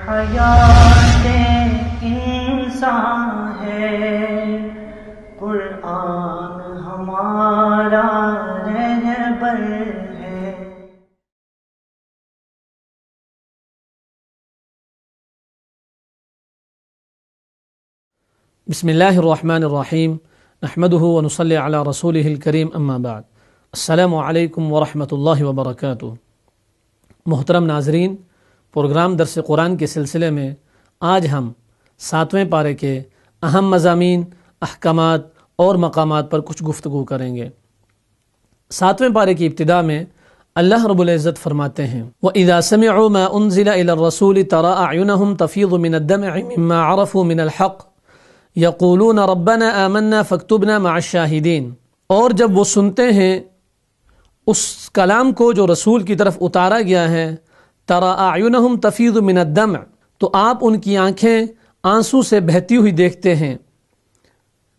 حیات انسان ہے، قرآن ہمارا رہبر ہے۔ بسم اللہ الرحمن الرحیم، نحمدہ ونصلی علی رسولہ الکریم، اما بعد۔ السلام علیکم ورحمۃ اللہ وبرکاتہ۔ محترم ناظرین، پروگرام درس قرآن کے سلسلے میں آج ہم 7ویں پارے کے اہم مضامین، احکامات اور مقامات پر کچھ گفتگو کریں گے۔ 7ویں پارے کی ابتدا میں اللہ رب العزت فرماتے ہیں وَإِذَا سَمِعُوا مَا أُنزِلَ إِلَى الرَّسُولِ تَرَىٰ أَعْيُنَهُمْ تَفِيضُ مِنَ الدَّمْعِ مِمَّا عَرَفُوا مِنَ الْحَقِّ يَقُولُونَ رَبَّنَا آمَنَّا فَاكْتُبْنَا مَعَ الشَّاهِدِينَ۔ اور جب وہ سنتے ہیں اس کلام کو جو رسول کی طرف اتارا گیا ہے، تَرَىٰ أَعْيُنَهُمْ تَفِيضُ مِنَ الدَّمْعِ، تو آپ ان کی آنکھیں آنسو سے بہتی ہوئی دیکھتے ہیں،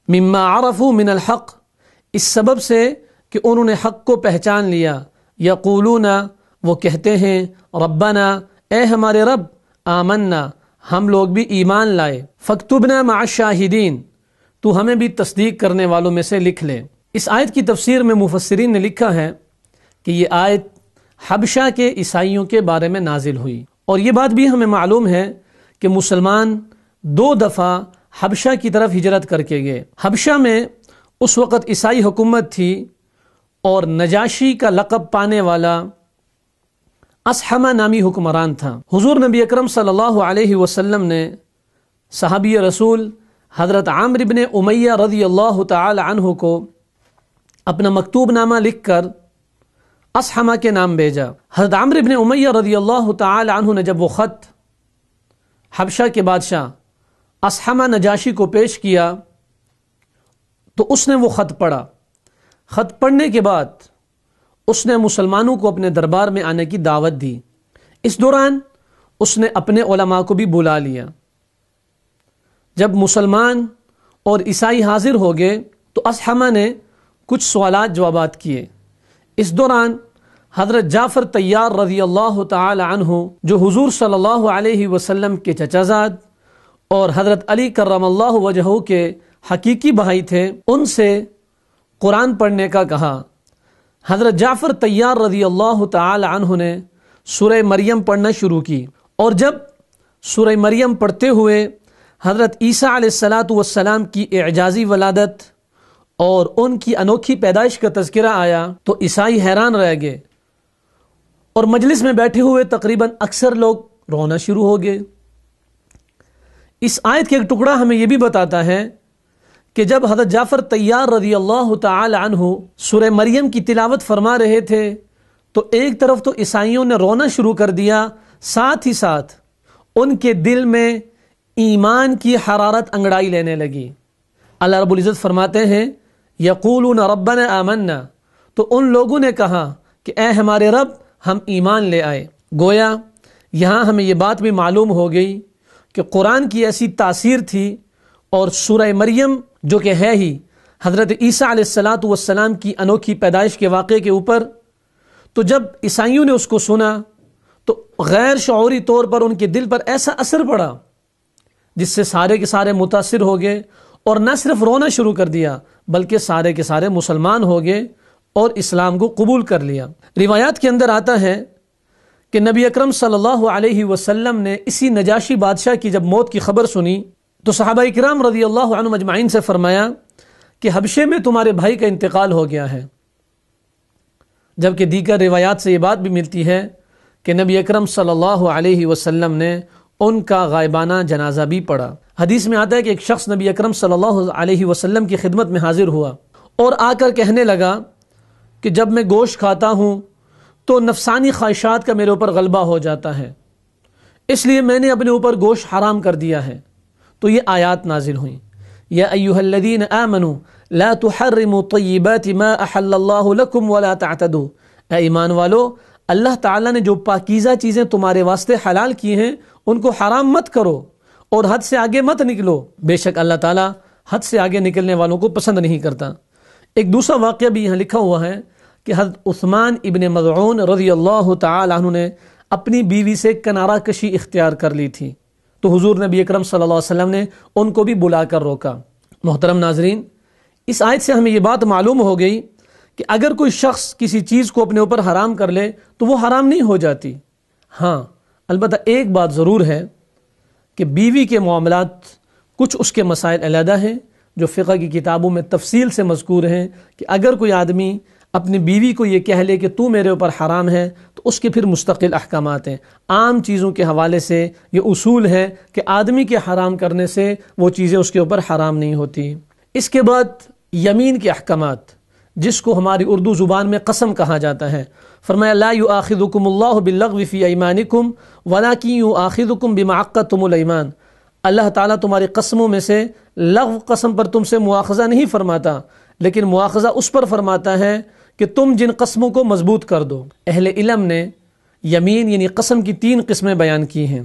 مِمَّا عَرَفُوا مِنَ الْحَقِّ، اس سبب سے کہ انہوں نے حق کو پہچان لیا۔ یقولون، وہ کہتے ہیں، ربنا، اے ہمارے رب، آمنا، ہم لوگ بھی ایمان لائے، فاکتبنا مع الشاہدین، تو ہمیں بھی تصدیق کرنے والوں میں سے لکھ لے۔ اس آیت کی تفسیر میں مفسرین نے لکھا ہے کہ یہ آیت حبشہ کے عیسائیوں کے بارے میں نازل ہوئی، اور یہ بات بھی ہمیں معلوم ہے کہ مسلمان 2 دفعہ حبشہ کی طرف ہجرت کر کے گئے۔ حبشہ میں اس وقت عیسائی حکومت تھی، اور نجاشی کا لقب پانے والا اصحمہ نامی حکمران تھا۔ حضور نبی اکرم صلی اللہ علیہ وسلم نے صحابی رسول حضرت عامر بن امیہ رضی اللہ تعالی عنہ کو اپنا مکتوب نامہ لکھ کر اصحمہ کے نام بھیجا۔ حضرت عامر بن امیہ رضی اللہ تعالی عنہ نے جب وہ خط حبشہ کے بادشاہ اصحمہ نجاشی کو پیش کیا تو اس نے وہ خط پڑھا۔ خط پڑھنے کے بعد اس نے مسلمانوں کو اپنے دربار میں آنے کی دعوت دی۔ اس دوران اس نے اپنے علماء کو بھی بلا لیا۔ جب مسلمان اور عیسائی حاضر ہو گئے تو اصحمہ نے کچھ سوالات جوابات کیے۔ اس دوران حضرت جعفر طیار رضی اللہ تعالی عنہ، جو حضور صلی اللہ علیہ وسلم کے چچا زاد اور حضرت علی کرم اللہ وجہہ کے حقیقی بھائی تھے، ان سے قرآن پڑھنے کا کہا۔ حضرت جعفر طیار رضی اللہ تعالی عنہ نے سورہ مریم پڑھنا شروع کی، اور جب سورہ مریم پڑھتے ہوئے حضرت عیسیٰ علیہ السلام کی اعجازی ولادت اور ان کی انوکھی پیدائش کا تذکرہ آیا تو عیسائی حیران رہ گئے، اور مجلس میں بیٹھے ہوئے تقریباً اکثر لوگ رونا شروع ہو گئے۔ اس آیت کے ایک ٹکڑا ہمیں یہ بھی بتاتا ہے کہ جب حضرت جعفر طیار رضی اللہ تعالی عنہ سورہ مریم کی تلاوت فرما رہے تھے تو ایک طرف تو عیسائیوں نے رونا شروع کر دیا، ساتھ ہی ساتھ ان کے دل میں ایمان کی حرارت انگڑائی لینے لگی۔ اللہ رب العزت فرماتے ہیں یقولون ربنا آمنا، تو ان لوگوں نے کہا کہ اے ہمارے رب، ہم ایمان لے آئے۔ گویا یہاں ہمیں یہ بات بھی معلوم ہو گئی کہ قرآن کی ایسی تاثیر تھی، اور سورہ مریم جو کہ ہے ہی حضرت عیسیٰ علیہ السلام کی انوکھی پیدائش کے واقعے کے اوپر، تو جب عیسائیوں نے اس کو سنا تو غیر شعوری طور پر ان کے دل پر ایسا اثر پڑا جس سے سارے کے سارے متاثر ہو گئے، اور نہ صرف رونا شروع کر دیا بلکہ سارے کے سارے مسلمان ہو گئے اور اسلام کو قبول کر لیا۔ روایات کے اندر آتا ہے کہ نبی اکرم صلی اللہ علیہ وسلم نے اسی نجاشی بادشاہ کی جب موت کی خبر سنی تو صحابہ کرام رضی اللہ عنہ مجمعین سے فرمایا کہ حبشے میں تمہارے بھائی کا انتقال ہو گیا ہے، جبکہ دیگر روایات سے یہ بات بھی ملتی ہے کہ نبی اکرم صلی اللہ علیہ وسلم نے ان کا غائبانہ جنازہ بھی پڑھا۔ حدیث میں آتا ہے کہ ایک شخص نبی اکرم صلی اللہ علیہ وسلم کی خدمت میں حاضر ہوا اور آ کر کہنے لگا کہ جب میں گوشت کھاتا ہوں تو نفسانی خواہشات کا میرے اوپر غلبہ ہو جاتا ہے، اس لیے میں نے اپنے اوپر گوشت حرام کر دیا ہے۔ تو یہ آیات نازل ہوئیں، یا ایھا الذین آمنوا لا تحرموا طیبات ما احل اللہ لکم ولا تعتدوا، اے ایمان والو، اللہ تعالیٰ نے جو پاکیزہ چیزیں تمہارے واسطے حلال کی ہیں ان کو حرام مت کرو اور حد سے آگے مت نکلو، بے شک اللہ تعالیٰ حد سے آگے نکلنے والوں کو پسند نہیں کرتا۔ ایک دوسرا واقعہ بھی یہاں لکھا ہوا ہے کہ حضرت عثمان ابن مظعون رضی اللہ تعالی عنہ نے اپنی بیوی سے کنارہ کشی اختیار کر لی تھی، تو حضور نبی اکرم صلی اللہ علیہ وسلم نے ان کو بھی بلا کر روکا۔ محترم ناظرین، اس آیت سے ہمیں یہ بات معلوم ہو گئی کہ اگر کوئی شخص کسی چیز کو اپنے اوپر حرام کر لے تو وہ حرام نہیں ہو جاتی۔ ہاں، البتہ ایک بات ضرور ہے کہ بیوی کے معاملات کچھ اس کے مسائل علیحدہ ہیں جو فقہ کی کتابوں میں تفصیل سے مذکور ہیں، کہ اگر کوئی آدمی اپنی بیوی کو یہ کہہ لے کہ تو میرے اوپر حرام ہے تو اس کے پھر مستقل احکامات ہیں۔ عام چیزوں کے حوالے سے یہ اصول ہے کہ آدمی کے حرام کرنے سے وہ چیزیں اس کے اوپر حرام نہیں ہوتی۔ اس کے بعد یمین کے احکامات، جس کو ہماری اردو زبان میں قسم کہا جاتا ہے۔ فرمایا لا یؤاخذکم اللہ باللغو فی ایمانکم ولکن یؤاخذکم بما عقدتم الایمان۔ اللہ تعالیٰ تمہاری قسموں میں سے لغو قسم پر تم سے مواخذہ نہیں فرماتا، لیکن مواخذہ اس پر فرماتا ہے کہ تم جن قسموں کو مضبوط کر دو۔ اہل علم نے یمین یعنی قسم کی 3 قسمیں بیان کی ہیں۔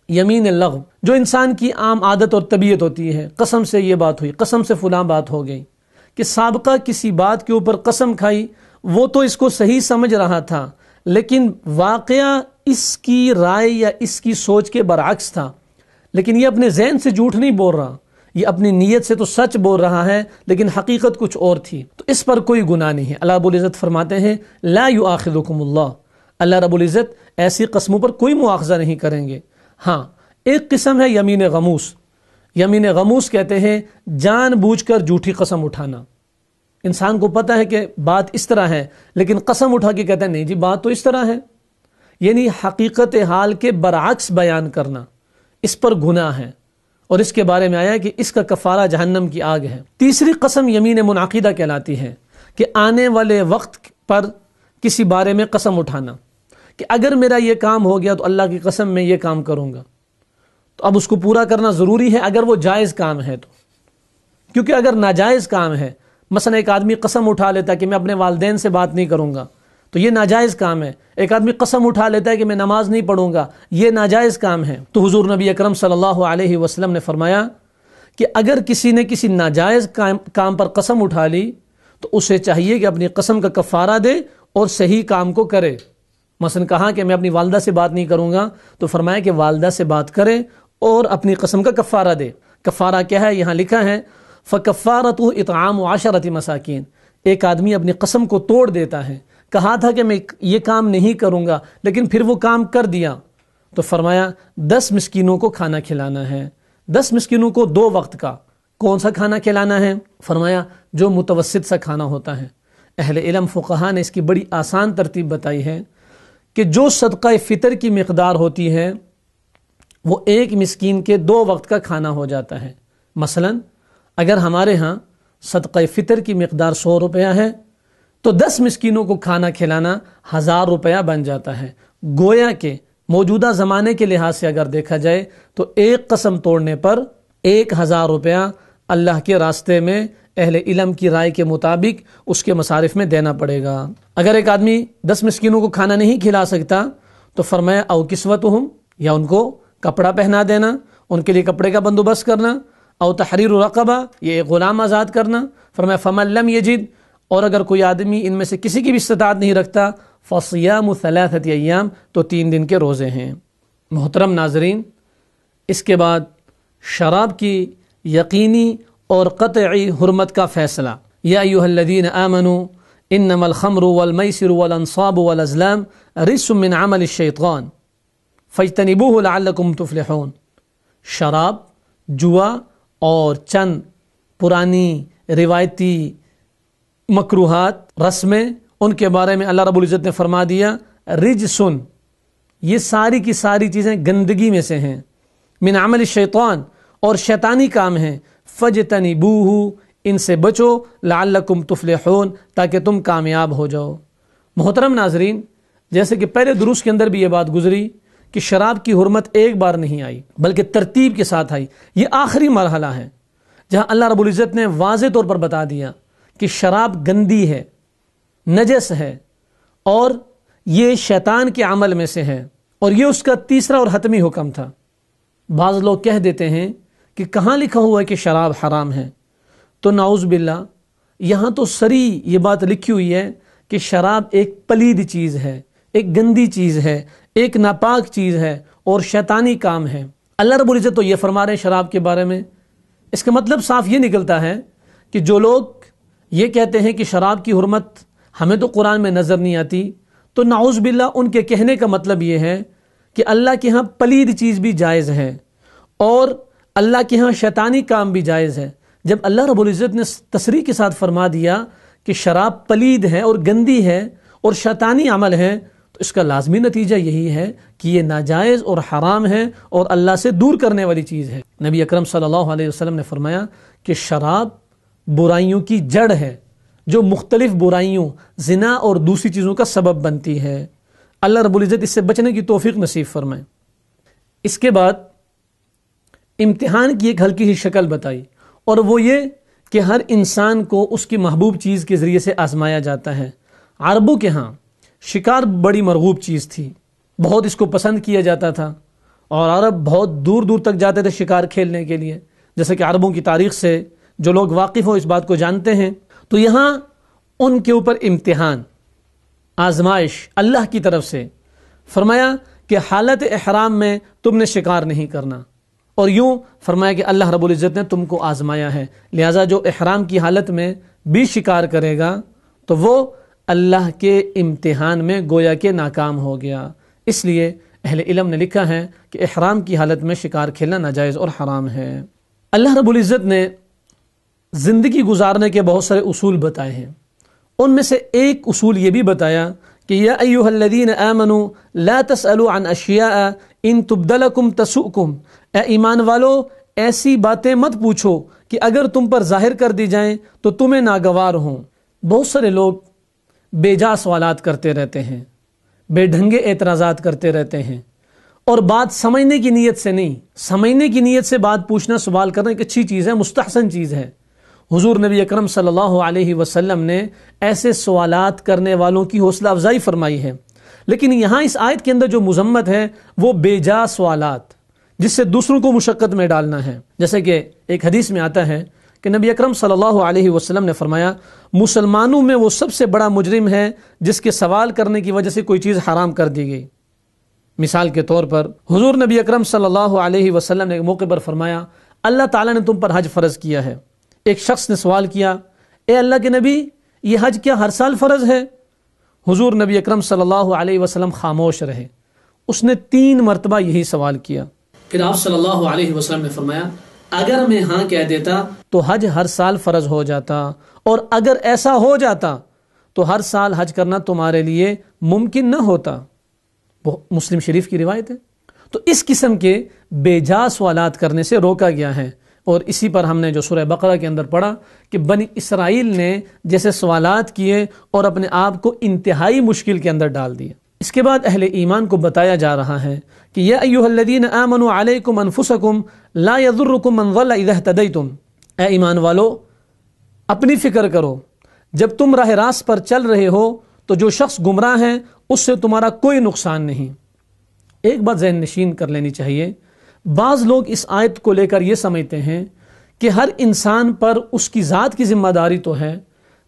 یمین لغو، جو انسان کی عام عادت اور طبیعت ہوتی ہے، قسم سے یہ بات ہوئی، قسم سے فلاں بات ہو گئی، کہ سابقہ کسی بات کے اوپر قسم کھائی، وہ تو اس کو صحیح سمجھ رہا تھا لیکن واقعہ اس کی رائے یا اس کی سوچ کے برعکس تھا، لیکن یہ اپنے ذہن سے جھوٹ نہیں بول رہا، یہ اپنی نیت سے تو سچ بول رہا ہے لیکن حقیقت کچھ اور تھی، تو اس پر کوئی گناہ نہیں ہے۔ اللہ رب العزت فرماتے ہیں لا یؤاخذکم اللہ، اللہ رب العزت ایسی قسموں پر کوئی مواخذہ نہیں کریں گے۔ ہاں، ایک قسم ہے یمین غموس۔ یمین غموس کہتے ہیں جان بوجھ کر جھوٹی قسم اٹھانا۔ انسان کو پتہ ہے کہ بات اس طرح ہے لیکن قسم اٹھا کے کہتا ہے نہیں جی بات تو اس طرح ہے، یعنی حقیقت حال کے برعکس بیان کرنا، اس پر گناہ ہے، اور اس کے بارے میں آیا کہ اس کا کفارہ جہنم کی آگ ہے۔ تیسری قسم یمین منعقدہ کہلاتی ہے، کہ آنے والے وقت پر کسی بارے میں قسم اٹھانا کہ اگر میرا یہ کام ہو گیا تو اللہ کی قسم میں یہ کام کروں گا، تو اب اس کو پورا کرنا ضروری ہے اگر وہ جائز کام ہے تو، کیونکہ اگر ناجائز کام ہے، مثلا ایک آدمی قسم اٹھا لیتا ہے کہ میں اپنے والدین سے بات نہیں کروں گا، تو یہ ناجائز کام ہے۔ ایک آدمی قسم اٹھا لیتا ہے کہ میں نماز نہیں پڑھوں گا، یہ ناجائز کام ہے۔ تو حضور نبی اکرم صلی اللہ علیہ وسلم نے فرمایا کہ اگر کسی نے کسی ناجائز کام پر قسم اٹھا لی تو اسے چاہیے کہ اپنی قسم کا کفارہ دے اور صحیح کام کو کرے۔ مثلا کہا کہ میں اپنی والدہ سے بات نہیں کروں گا، تو فرمایا کہ والدہ سے بات کرے اور اپنی قسم کا کفارہ دے۔ کفارہ کیا ہے؟ یہاں لکھا ہے فَكَفَّارَتُهُ إِطْعَامُ عَشَرَةِ مَسَاكِينَ۔ ایک آدمی اپنی قسم کو توڑ دیتا ہے، کہا تھا کہ میں یہ کام نہیں کروں گا لیکن پھر وہ کام کر دیا، تو فرمایا 10 مسکینوں کو کھانا کھلانا ہے۔ 10 مسکینوں کو 2 وقت کا۔ کون سا کھانا کھلانا ہے؟ فرمایا جو متوسط سا کھانا ہوتا ہے۔ اہل علم فقہا نے اس کی بڑی آسان ترتیب بتائی ہے کہ جو صدقہ فطر کی مقدار ہوتی ہے وہ 1 مسکین کے 2 وقت کا کھانا ہو جاتا ہے۔ مثلا اگر ہمارے ہاں صدقہ فطر کی مقدار 100 روپیہ ہے تو 10 مسکینوں کو کھانا کھلانا 1000 روپیہ بن جاتا ہے۔ گویا کہ موجودہ زمانے کے لحاظ سے اگر دیکھا جائے تو ایک قسم توڑنے پر 1000 روپیہ اللہ کے راستے میں اہل علم کی رائے کے مطابق اس کے مصارف میں دینا پڑے گا۔ اگر ایک آدمی 10 مسکینوں کو کھانا نہیں کھلا سکتا تو فرمایا او کسوتہم، یا ان کو کپڑا پہنا دینا، ان کے لیے کپڑے کا بندوبست کرنا، او تحریر رقبہ، یہ ایک غلام آزاد کرنا۔ فرمایا فمن لم یجد، اور اگر کوئی آدمی ان میں سے کسی کی بھی استطاعت نہیں رکھتا فصیام 3 ایام، تو 3 دن کے روزے ہیں۔ محترم ناظرین، اس کے بعد شراب کی یقینی اور قطعی حرمت کا فیصلہ۔ یا ایھا الذین آمنوا انما الخمر والمیسر والانصاب والازلام رجس من عمل الشیطان فاجتنبوه لعلکم تفلحون۔ شراب، جوا اور چند پرانی روایتی مکروہات، رسمیں، ان کے بارے میں اللہ رب العزت نے فرما دیا رجسن، یہ ساری کی ساری چیزیں گندگی میں سے ہیں، من عمل الشیطان، اور شیطانی کام ہیں، فجتنبوہ، ان سے بچو، لعلکم تفلحون، تاکہ تم کامیاب ہو جاؤ۔ محترم ناظرین، جیسے کہ پہلے دروس کے اندر بھی یہ بات گزری کہ شراب کی حرمت ایک بار نہیں آئی بلکہ ترتیب کے ساتھ آئی۔ یہ آخری مرحلہ ہے جہاں اللہ رب العزت نے واضح طور پر بتا دیا کہ شراب گندی ہے، نجس ہے، اور یہ شیطان کے عمل میں سے ہے، اور یہ اس کا تیسرا اور حتمی حکم تھا۔ بعض لوگ کہہ دیتے ہیں کہ کہاں لکھا ہوا ہے کہ شراب حرام ہے؟ تو نعوذ باللہ، یہاں تو صریح یہ بات لکھی ہوئی ہے کہ شراب ایک پلید چیز ہے، ایک گندی چیز ہے، ایک ناپاک چیز ہے اور شیطانی کام ہے۔ اللہ رب العزت تو یہ فرما رہے ہیں شراب کے بارے میں، اس کا مطلب صاف یہ نکلتا ہے کہ جو لوگ یہ کہتے ہیں کہ شراب کی حرمت ہمیں تو قرآن میں نظر نہیں آتی، تو نعوذ باللہ ان کے کہنے کا مطلب یہ ہے کہ اللہ کے ہاں پلید چیز بھی جائز ہے اور اللہ کے ہاں شیطانی کام بھی جائز ہے۔ جب اللہ رب العزت نے تصریح کے ساتھ فرما دیا کہ شراب پلید ہے اور گندی ہے اور شیطانی عمل ہے، تو اس کا لازمی نتیجہ یہی ہے کہ یہ ناجائز اور حرام ہے اور اللہ سے دور کرنے والی چیز ہے۔ نبی اکرم صلی اللہ علیہ وسلم نے فرمایا کہ شراب برائیوں کی جڑ ہے جو مختلف برائیوں، زنا اور دوسری چیزوں کا سبب بنتی ہے۔ اللہ رب العزت اس سے بچنے کی توفیق نصیب فرمائے۔ اس کے بعد امتحان کی ایک ہلکی سی شکل بتائی، اور وہ یہ کہ ہر انسان کو اس کی محبوب چیز کے ذریعے سے آزمایا جاتا ہے۔ عربوں کے ہاں شکار بڑی مرغوب چیز تھی، بہت اس کو پسند کیا جاتا تھا، اور عرب بہت دور دور تک جاتے تھے شکار کھیلنے کے لیے، جیسے کہ عربوں کی تاریخ سے جو لوگ واقف ہوں اس بات کو جانتے ہیں۔ تو یہاں ان کے اوپر امتحان، آزمائش اللہ کی طرف سے، فرمایا کہ حالت احرام میں تم نے شکار نہیں کرنا، اور یوں فرمایا کہ اللہ رب العزت نے تم کو آزمایا ہے، لہٰذا جو احرام کی حالت میں بھی شکار کرے گا تو وہ اللہ کے امتحان میں گویا کہ ناکام ہو گیا۔ اس لیے اہل علم نے لکھا ہے کہ احرام کی حالت میں شکار کھیلنا ناجائز اور حرام ہے۔ اللہ رب العزت نے زندگی گزارنے کے بہت سارے اصول بتائے ہیں، ان میں سے ایک اصول یہ بھی بتایا کہ یا ایھا الذین آمنوا لا تسألوا عن اشیاء ان تبد لکم تسؤکم، اے ایمان والو ایسی باتیں مت پوچھو کہ اگر تم پر ظاہر کر دی جائیں تو تمہیں ناگوار ہوں۔ بہت سارے لوگ بے جا سوالات کرتے رہتے ہیں، بے ڈھنگے اعتراضات کرتے رہتے ہیں، اور بات سمجھنے کی نیت سے نہیں، سمجھنے کی نیت سے بات پوچھنا، سوال کرنا ایک اچھی چیز ہے، مستحسن چیز ہے۔ حضور نبی اکرم صلی اللہ علیہ وسلم نے ایسے سوالات کرنے والوں کی حوصلہ افزائی فرمائی ہے، لیکن یہاں اس آیت کے اندر جو مذمت ہے وہ بے جا سوالات جس سے دوسروں کو مشقت میں ڈالنا ہے۔ جیسے کہ ایک حدیث میں آتا ہے کہ نبی اکرم صلی اللہ علیہ وسلم نے فرمایا مسلمانوں میں وہ سب سے بڑا مجرم ہے جس کے سوال کرنے کی وجہ سے کوئی چیز حرام کر دی گئی۔ مثال کے طور پر حضور نبی اکرم صلی اللہ علیہ وسلم نے ایک موقع پر فرمایا اللہ تعالیٰ نے تم پر حج فرض کیا ہے۔ ایک شخص نے سوال کیا اے اللہ کے نبی یہ حج کیا ہر سال فرض ہے؟ حضور نبی اکرم صلی اللہ علیہ وسلم خاموش رہے۔ اس نے 3 مرتبہ یہی سوال کیا، پھر آپ صلی اللہ علیہ وسلم نے فرمایا اگر میں ہاں کہہ دیتا تو حج ہر سال فرض ہو جاتا، اور اگر ایسا ہو جاتا تو ہر سال حج کرنا تمہارے لیے ممکن نہ ہوتا۔ وہ مسلم شریف کی روایت ہے۔ تو اس قسم کے بے جا سوالات کرنے سے روکا گیا ہے، اور اسی پر ہم نے جو سورہ بقرہ کے اندر پڑھا کہ بنی اسرائیل نے جیسے سوالات کیے اور اپنے آپ کو انتہائی مشکل کے اندر ڈال دیا۔ اس کے بعد اہل ایمان کو بتایا جا رہا ہے کہ یا ایھا الذین آمنوا علیکم انفسکم لا یضرکم من ضل اذا اہتدیتم، اے ایمان والو اپنی فکر کرو، جب تم راہ راست پر چل رہے ہو تو جو شخص گمراہ ہے اس سے تمہارا کوئی نقصان نہیں۔ ایک بات ذہن نشین کر لینی چاہیے، بعض لوگ اس آیت کو لے کر یہ سمجھتے ہیں کہ ہر انسان پر اس کی ذات کی ذمہ داری تو ہے،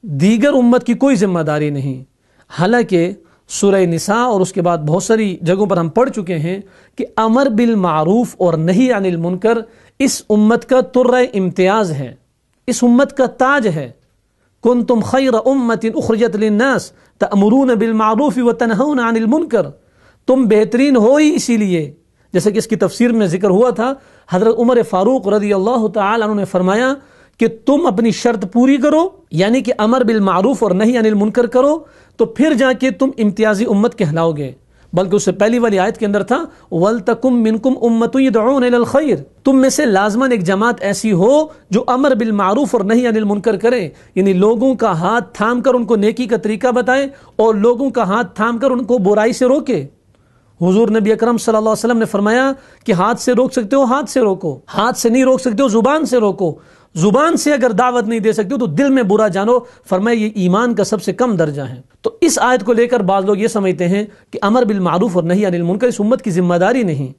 دیگر امت کی کوئی ذمہ داری نہیں۔ حالانکہ سورہ نساء اور اس کے بعد بہت ساری جگہوں پر ہم پڑھ چکے ہیں کہ امر بالمعروف اور نہی عن المنکر اس امت کا ترہ امتیاز ہے، اس امت کا تاج ہے۔ کنتم خیر امت اخرجت للناس تأمرون بالمعروف وتنہون عن المنکر، تم بہترین ہو ہی اسی لیے، جیسے کہ اس کی تفسیر میں ذکر ہوا تھا، حضرت عمر فاروق رضی اللہ تعالی عنہ نے فرمایا کہ تم اپنی شرط پوری کرو، یعنی کہ امر بالمعروف اور نہی عن المنکر کرو، تو پھر جا کے تم امتیازی امت کہلاؤ گے۔ بلکہ اس سے پہلی والی آیت کے اندر تھا وَلْتَكُمْ مِنْكُمْ أُمَّةٌ يَدْعُونَ إِلَى الْخَيْرِ، تم میں سے لازماً ایک جماعت ایسی ہو جو امر بالمعروف اور نہی عن المنکر کرے، یعنی لوگوں کا ہاتھ تھام کر ان کو نیکی کا طریقہ بتائے اور لوگوں کا ہاتھ تھام کر ان کو برائی سے روکے۔ حضور نبی اکرم صلی اللہ علیہ وسلم نے فرمایا کہ ہاتھ سے روک سکتے ہو ہاتھ سے روکو، ہاتھ سے نہیں روک سکتے ہو زبان سے روکو، زبان سے اگر دعوت نہیں دے سکتے ہو تو دل میں برا جانو، فرمایا یہ ایمان کا سب سے کم درجہ ہے۔ تو اس آیت کو لے کر بعض لوگ یہ سمجھتے ہیں کہ امر بالمعروف اور نہی عن المنکر اس امت کی ذمہ داری نہیں۔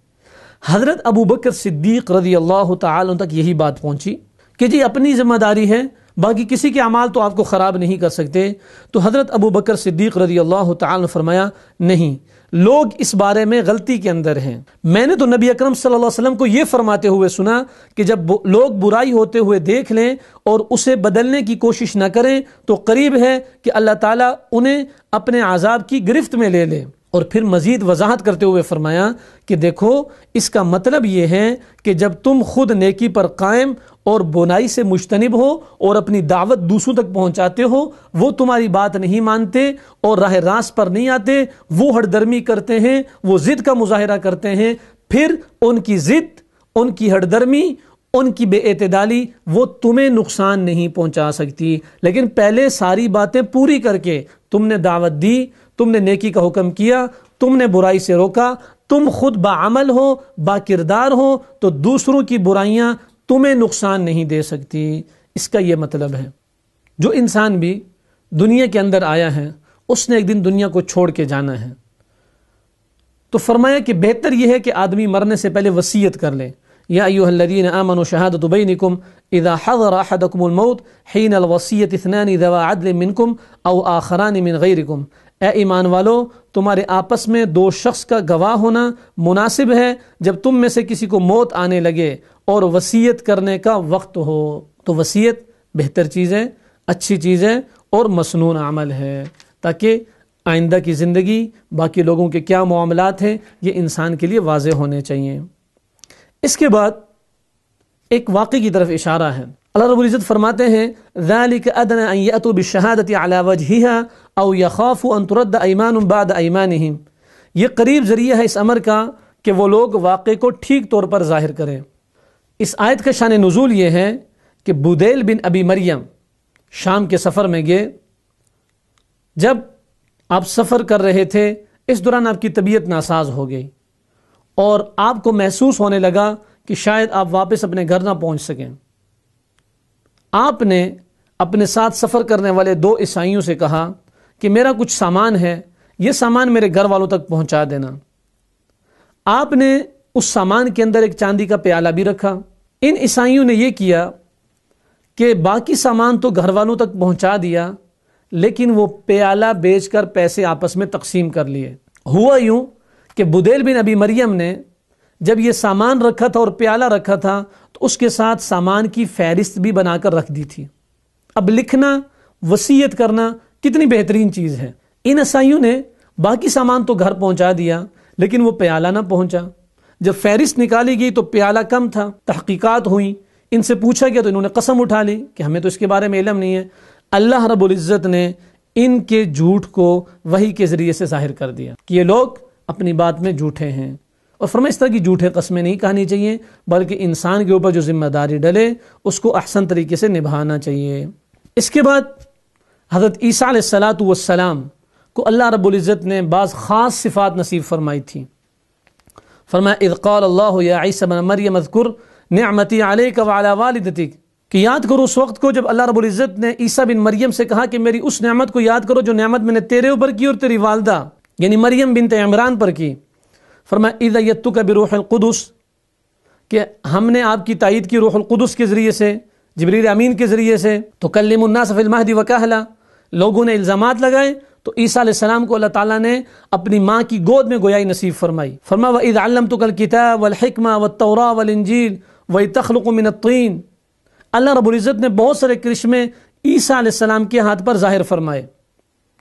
حضرت ابو بکر صدیق رضی اللہ تعالی عنہ تک یہی بات پہنچی کہ جی اپنی ذمہ داری ہے، باقی کسی کے اعمال تو آپ کو خراب نہیں کر سکتے۔ تو حضرت ابو بکر صدیق رضی اللہ تعالی عنہ فرمایا نہیں، لوگ اس بارے میں غلطی کے اندر ہیں۔ میں نے تو نبی اکرم صلی اللہ علیہ وسلم کو یہ فرماتے ہوئے سنا کہ جب لوگ برائی ہوتے ہوئے دیکھ لیں اور اسے بدلنے کی کوشش نہ کریں تو قریب ہے کہ اللہ تعالیٰ انہیں اپنے عذاب کی گرفت میں لے لے۔ اور پھر مزید وضاحت کرتے ہوئے فرمایا کہ دیکھو اس کا مطلب یہ ہے کہ جب تم خود نیکی پر قائم اور برائی سے مجتنب ہو اور اپنی دعوت دوسروں تک پہنچاتے ہو، وہ تمہاری بات نہیں مانتے اور راہ راست پر نہیں آتے، وہ ہٹ درمی کرتے ہیں، وہ ضد کا مظاہرہ کرتے ہیں، پھر ان کی ضد، ان کی ہٹ درمی، ان کی بے اعتدالی وہ تمہیں نقصان نہیں پہنچا سکتی۔ لیکن پہلے ساری باتیں پوری کر کے تم نے دعوت دی، تم نے نیکی کا حکم کیا، تم نے برائی سے روکا، تم خود باعمل ہو، با کردار ہو، تو دوسروں کی برائیاں تمہیں نقصان نہیں دے سکتی۔ اس کا یہ مطلب ہے جو انسان بھی دنیا کے اندر آیا ہے اس نے ایک دن دنیا کو چھوڑ کے جانا ہے، تو فرمایا کہ بہتر یہ ہے کہ آدمی مرنے سے پہلے وصیت کر لے۔ یا ایھا الذین آمنوا شہادۃ بینکم اذا حضر احدکم الموت حین الوصیۃ اثنان ذوا عدل منکم او آخران من غیرکم، اے ایمان والو تمہارے آپس میں دو شخص کا گواہ ہونا مناسب ہے جب تم میں سے کسی کو موت آنے لگے اور وصیت کرنے کا وقت ہو۔ تو وصیت بہتر چیز ہے، اچھی چیز ہے اور مسنون عمل ہے، تاکہ آئندہ کی زندگی، باقی لوگوں کے کیا معاملات ہیں، یہ انسان کے لیے واضح ہونے چاہیے۔ اس کے بعد ایک واقعے کی طرف اشارہ ہے۔ اللہ رب العزت فرماتے ہیں ذَلِكَ أَدْنَىٰ أَن يَأْتُوا بِالشَّهَادَةِ عَلَىٰ وَجْهِهَا أَوْ يَخَافُوا أَن تُرَدَّ أَيْمَانٌ بَعْدَ أَيْمَانِهِمْ، یہ قریب ذریعہ ہے اس امر کا کہ وہ لوگ واقعے کو ٹھیک طور پر ظاہر کریں۔ اس آیت کا شان نزول یہ ہے کہ بدیل بن ابی مریم شام کے سفر میں گئے۔ جب آپ سفر کر رہے تھے اس دوران آپ کی طبیعت ناساز ہو گئی اور آپ کو محسوس ہونے لگا کہ شاید آپ واپس اپنے گھر نہ پہنچ سکیں۔ آپ نے اپنے ساتھ سفر کرنے والے دو عیسائیوں سے کہا کہ میرا کچھ سامان ہے، یہ سامان میرے گھر والوں تک پہنچا دینا۔ آپ نے اس سامان کے اندر ایک چاندی کا پیالہ بھی رکھا۔ ان عیسائیوں نے یہ کیا کہ باقی سامان تو گھر والوں تک پہنچا دیا، لیکن وہ پیالہ بیچ کر پیسے آپس میں تقسیم کر لیے۔ ہوا یوں کہ بدیل بن ابی مریم نے جب یہ سامان رکھا تھا اور پیالہ رکھا تھا تو اس کے ساتھ سامان کی فہرست بھی بنا کر رکھ دی تھی۔ اب لکھنا، وصیت کرنا کتنی بہترین چیز ہے۔ ان عیسائیوں نے باقی سامان تو گھر پہنچا دیا لیکن وہ پیالہ نہ پہنچا۔ جب فہرست نکالی گئی تو پیالہ کم تھا، تحقیقات ہوئیں، ان سے پوچھا گیا تو انہوں نے قسم اٹھا لی کہ ہمیں تو اس کے بارے میں علم نہیں ہے۔ اللہ رب العزت نے ان کے جھوٹ کو وحی کے ذریعے سے ظاہر کر دیا کہ یہ لوگ اپنی بات میں جھوٹے ہیں، اور فرمایا اس طرح کی جھوٹے قسمیں نہیں کہانی چاہیے، بلکہ انسان کے اوپر جو ذمہ داری ڈلے اس کو احسن طریقے سے نبھانا چاہیے۔ اس کے بعد حضرت عیسیٰ علیہ السلام کو اللہ رب العزت نے بعض خاص صفات نصیب فرمائی تھی۔ فرمایا اذ قال اللہ یا عیسیٰ ابن مریم اذکر نعمتی علیک وعلی والدتک، کہ یاد کرو اس وقت کو جب اللہ رب العزت نے عیسیٰ بن مریم سے کہا کہ میری اس نعمت کو یاد کرو جو نعمت میں نے تیرے اوپر کی اور تیری والدہ یعنی مریم بنت عمران پر کی۔ فرمایا اذ ایدتک بروح القدس، کہ ہم نے آپ کی تائید کی روح القدس کے ذریعے سے، جبریل امین کے ذریعے سے، تکلم الناس فی المہد وکہلا، لوگوں نے الزامات لگائے تو عیسیٰ علیہ السلام کو اللہ تعالیٰ نے اپنی ماں کی گود میں گویائی نصیب فرمائی۔ فرمایا وَإِذْ عَلَّمْتُكَ الْكِتَابَ وَالْحِكْمَةَ وَالتَّوْرَاةَ وَالْإِنْجِيلَ وَإِذْ تَخْلُقُ مِنَ الطِّينِ، اللہ رب العزت نے بہت سارے کرشمے عیسیٰ علیہ السلام کے ہاتھ پر ظاہر فرمائے۔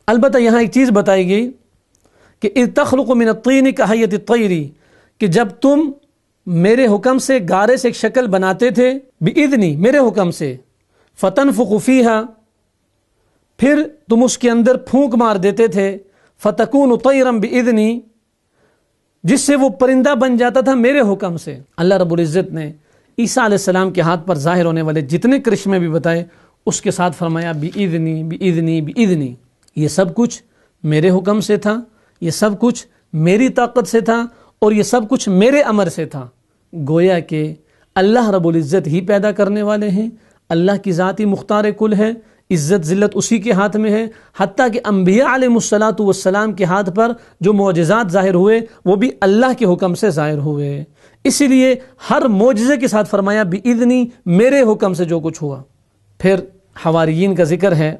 البتہ یہاں ایک چیز بتائی گئی کہ اذ تخلق من الطین کہیت الطیر، کہ جب تم میرے حکم سے گارے سے ایک شکل بناتے تھے، بإذنی میرے حکم سے، فتنفخ فیہا، پھر تم اس کے اندر پھونک مار دیتے تھے، فتکون طیرا بإذنی، جس سے وہ پرندہ بن جاتا تھا میرے حکم سے۔ اللہ رب العزت نے عیسیٰ علیہ السلام کے ہاتھ پر ظاہر ہونے والے جتنے کرشمے بھی بتائے اس کے ساتھ فرمایا بإذنی بإذنی بإذنی، یہ سب کچھ میرے حکم سے تھا، یہ سب کچھ میری طاقت سے تھا اور یہ سب کچھ میرے امر سے تھا۔ گویا کہ اللہ رب العزت ہی پیدا کرنے والے ہیں، اللہ کی ذات ہی مختار کل ہے، عزت ذلت اسی کے ہاتھ میں ہے، حتیٰ کہ انبیاء علیہ السلام کے ہاتھ پر جو معجزات ظاہر ہوئے وہ بھی اللہ کے حکم سے ظاہر ہوئے۔ اسی لیے ہر معجزے کے ساتھ فرمایا بإذنی، میرے حکم سے جو کچھ ہوا۔ پھر حواریین کا ذکر ہے۔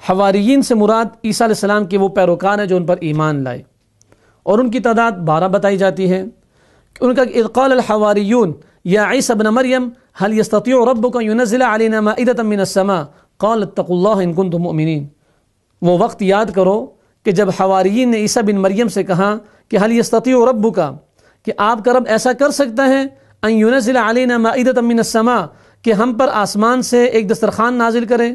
حواریین سے مراد عیسیٰ علیہ السلام کے وہ پیروکار ہیں جو ان پر ایمان لائے، اور ان کی تعداد 12 بتائی جاتی ہے. ان کا اذ قال الحواریون یا عیسی ابن مریم هل يستطيع ربك ان ينزل علينا مائدة من السماء قال اتقوا الله ان كنتم مؤمنين. وہ وقت یاد کرو کہ جب حواریین نے عیسی بن مریم سے کہا کہ هل يستطيع ربك کہ آپ کا رب ایسا کر سکتا ہے ان ينزل علينا مائدة من السماء کہ ہم پر آسمان سے ایک دسترخوان نازل کرے.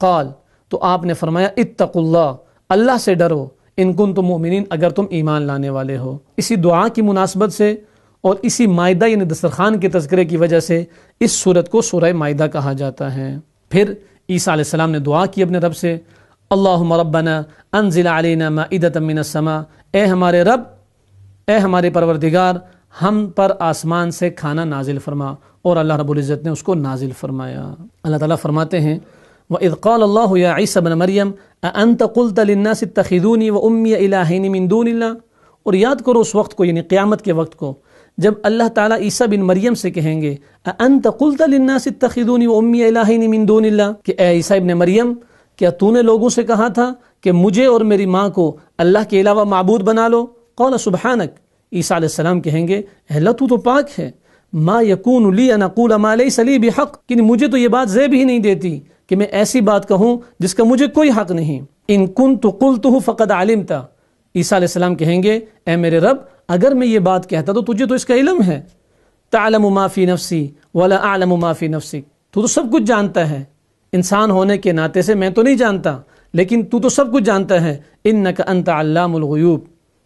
قال تو آپ نے فرمایا اتقوا اللہ اللہ سے ڈرو ان کنتم مؤمنین اگر تم ایمان لانے والے ہو. اسی دعا کی مناسبت سے اور اسی مائدہ یعنی دسترخوان کے تذکرے کی وجہ سے اس سورت کو سورہ مائدہ کہا جاتا ہے. پھر عیسیٰ علیہ السلام نے دعا کی اپنے رب سے اللہم ربنا انزل علینا مائدة من السماء اے ہمارے رب اے ہمارے پروردگار ہم پر آسمان سے کھانا نازل فرما. اور اللہ رب العزت نے اس کو نازل فرمایا. اللہ تعالیٰ فرماتے ہیں وَإِذْ قَالَ اللَّهُ يَا عِيسَى ابْنَ مَرْيَمَ أَأَنْتَ قُلْتَ لِلنَّاسِ اتَّخِذُونِي وَأُمِّيَ إِلَٰهَيْنِ مِن دُونِ اللَّهِ. اور یاد کرو اس وقت کو یعنی قیامت کے وقت کو جب اللہ تعالیٰ عیسیٰ بن مریم سے کہیں گے أَأَنْتَ قُلْتَ لِلنَّاسِ اتَّخِذُونِي وَأُمِّيَ إِلَٰهَيْنِ مِن دُونِ اللَّهِ کہ اے عیسیٰ ابن مریم کیا تو نے لوگوں سے کہا تھا کہ مجھے اور میری ماں کو اللہ کے علاوہ معبود بنا لو. قال سبحانک عیسیٰ علیہ السلام کہیں گے اے اللہ تو پاک ہے. ما یکون لی ان اقول ما لیس لی بحق کہ مجھے تو یہ بات زیب ہی نہیں دیتی کہ میں ایسی بات کہوں جس کا مجھے کوئی حق نہیں. ان کنت قلتہ فقد علمت عیسیٰ علیہ السلام کہیں گے اے میرے رب اگر میں یہ بات کہتا تو تجھے تو اس کا علم ہے. تعلم ما فی نفسی ولا اعلم ما فی نفسک تو سب کچھ جانتا ہے. انسان ہونے کے ناطے سے میں تو نہیں جانتا لیکن تو سب کچھ جانتا ہے. انک انت علام الغیوب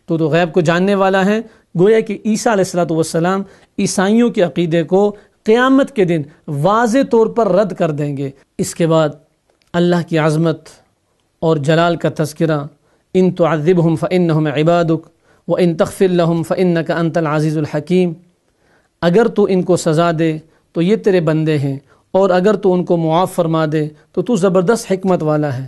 تو غیب کو جاننے والا ہے. گویا کہ عیسیٰ علیہ السلام عیسائیوں کے عقیدے کو قیامت کے دن واضح طور پر رد کر دیں گے. اس کے بعد اللہ کی عظمت اور جلال کا تذکرہ ان تعذبہم فإنہم عبادک وإن تغفر لہم فإنک انت العزیز الحکیم. اگر تو ان کو سزا دے تو یہ تیرے بندے ہیں اور اگر تو ان کو معاف فرما دے تو زبردست حکمت والا ہے.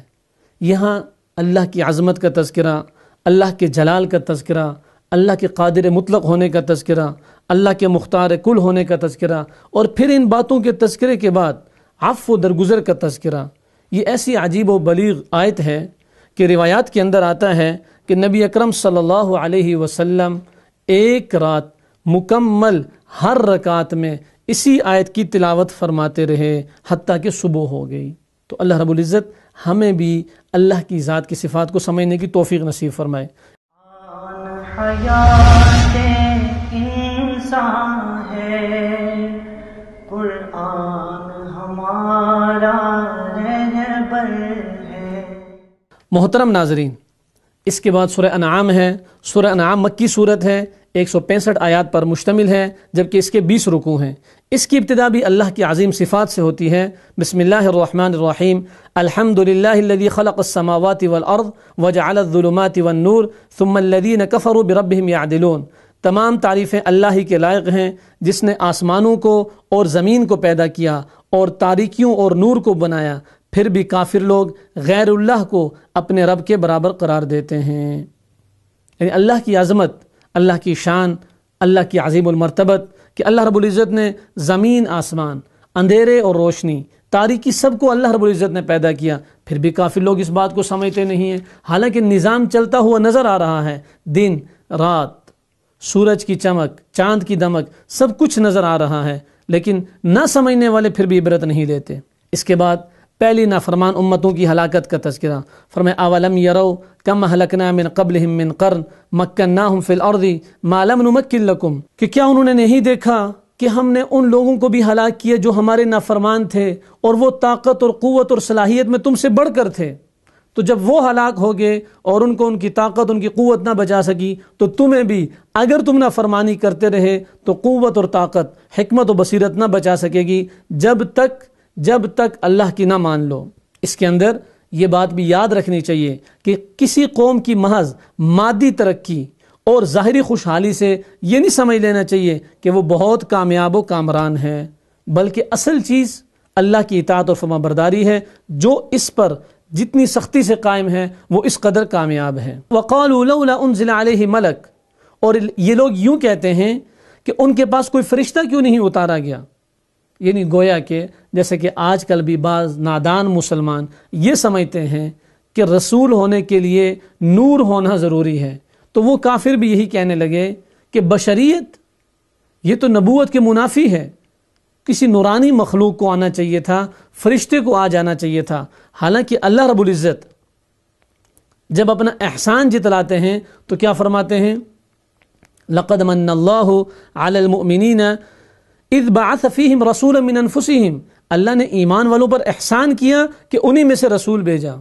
یہاں اللہ کی عظمت کا تذکرہ، اللہ کے جلال کا تذکرہ، اللہ کے قادر مطلق ہونے کا تذکرہ، اللہ کے مختار کل ہونے کا تذکرہ، اور پھر ان باتوں کے تذکرے کے بعد عفو و درگزر کا تذکرہ. یہ ایسی عجیب و بلیغ آیت ہے کہ روایات کے اندر آتا ہے کہ نبی اکرم صلی اللہ علیہ وسلم ایک رات مکمل ہر رکعت میں اسی آیت کی تلاوت فرماتے رہے حتیٰ کہ صبح ہو گئی. تو اللہ رب العزت ہمیں بھی اللہ کی ذات کی صفات کو سمجھنے کی توفیق نصیب فرمائے. حیات انسان ہے قرآن ہمارا رہبر ہے. محترم ناظرین، اس کے بعد سورہ انعام ہے. سورہ انعام مکی صورت ہے، 165 آیات پر مشتمل ہے جبکہ اس کے 20 رکوع ہیں. اس کی ابتدا بھی اللہ کی عظیم صفات سے ہوتی ہے. بسم اللہ الرحمن الرحیم. الحمد للہ الذی خلق السماوات والارض وجعل الظلمات والنور ثم الذین کفروا بربہم یعدلون. تمام تعریفیں اللہ ہی کے لائق ہیں جس نے آسمانوں کو اور زمین کو پیدا کیا اور تاریکیوں اور نور کو بنایا. پھر بھی کافر لوگ غیر اللہ کو اپنے رب کے برابر قرار دیتے ہیں. یعنی اللہ کی عظمت، اللہ کی شان، اللہ کی عظیم المرتبت کہ اللہ رب العزت نے زمین آسمان، اندھیرے اور روشنی، تاریکی سب کو اللہ رب العزت نے پیدا کیا. پھر بھی کافر لوگ اس بات کو سمجھتے نہیں ہیں. حالانکہ نظام چلتا ہوا نظر آ رہا ہے، دن رات، سورج کی چمک، چاند کی دمک، سب کچھ نظر آ رہا ہے، لیکن نہ سمجھنے والے پھر بھی عبرت نہیں لیتے. اس کے بعد پہلی نافرمان امتوں کی ہلاکت کا تذکرہ. فرمائے اولم یرو کم اہلکنا من قبلہم من قرن مکناہم فی الارض ما لم نمکن لکم کہ کیا انہوں نے نہیں دیکھا کہ ہم نے ان لوگوں کو بھی ہلاک کیا جو ہمارے نافرمان تھے اور وہ طاقت اور قوت اور صلاحیت میں تم سے بڑھ کر تھے. تو جب وہ ہلاک ہو گئے اور ان کو ان کی طاقت ان کی قوت نہ بچا سکی تو تمہیں بھی اگر تم نافرمانی کرتے رہے تو قوت اور طاقت، حکمت و بصیرت نہ بچا سکے گی جب تک اللہ کی نہ مان لو. اس کے اندر یہ بات بھی یاد رکھنی چاہیے کہ کسی قوم کی محض مادی ترقی اور ظاہری خوشحالی سے یہ نہیں سمجھ لینا چاہیے کہ وہ بہت کامیاب و کامران ہے، بلکہ اصل چیز اللہ کی اطاعت اور فرمانبرداری ہے. جو اس پر جتنی سختی سے قائم ہے وہ اس قدر کامیاب ہے. وَقَالُوا لَوْلَا أُنزِلَ عَلَيْهِ مَلَكٌ اور یہ لوگ یوں کہتے ہیں کہ ان کے پاس کوئی فرشتہ کیوں نہیں اتارا گیا. یعنی گویا کہ جیسے کہ آج کل بھی بعض نادان مسلمان یہ سمجھتے ہیں کہ رسول ہونے کے لیے نور ہونا ضروری ہے، تو وہ کافر بھی یہی کہنے لگے کہ بشریت یہ تو نبوت کے منافی ہے، کسی نورانی مخلوق کو آنا چاہیے تھا، فرشتے کو آ جانا چاہیے تھا۔ حالانکہ اللہ رب العزت جب اپنا احسان جتلاتے ہیں تو کیا فرماتے ہیں؟ لقد من اللہ علی المؤمنین اذ بعث فیہم رسولا من انفسہم، اللہ نے ایمان والوں پر احسان کیا کہ انہی میں سے رسول بھیجا۔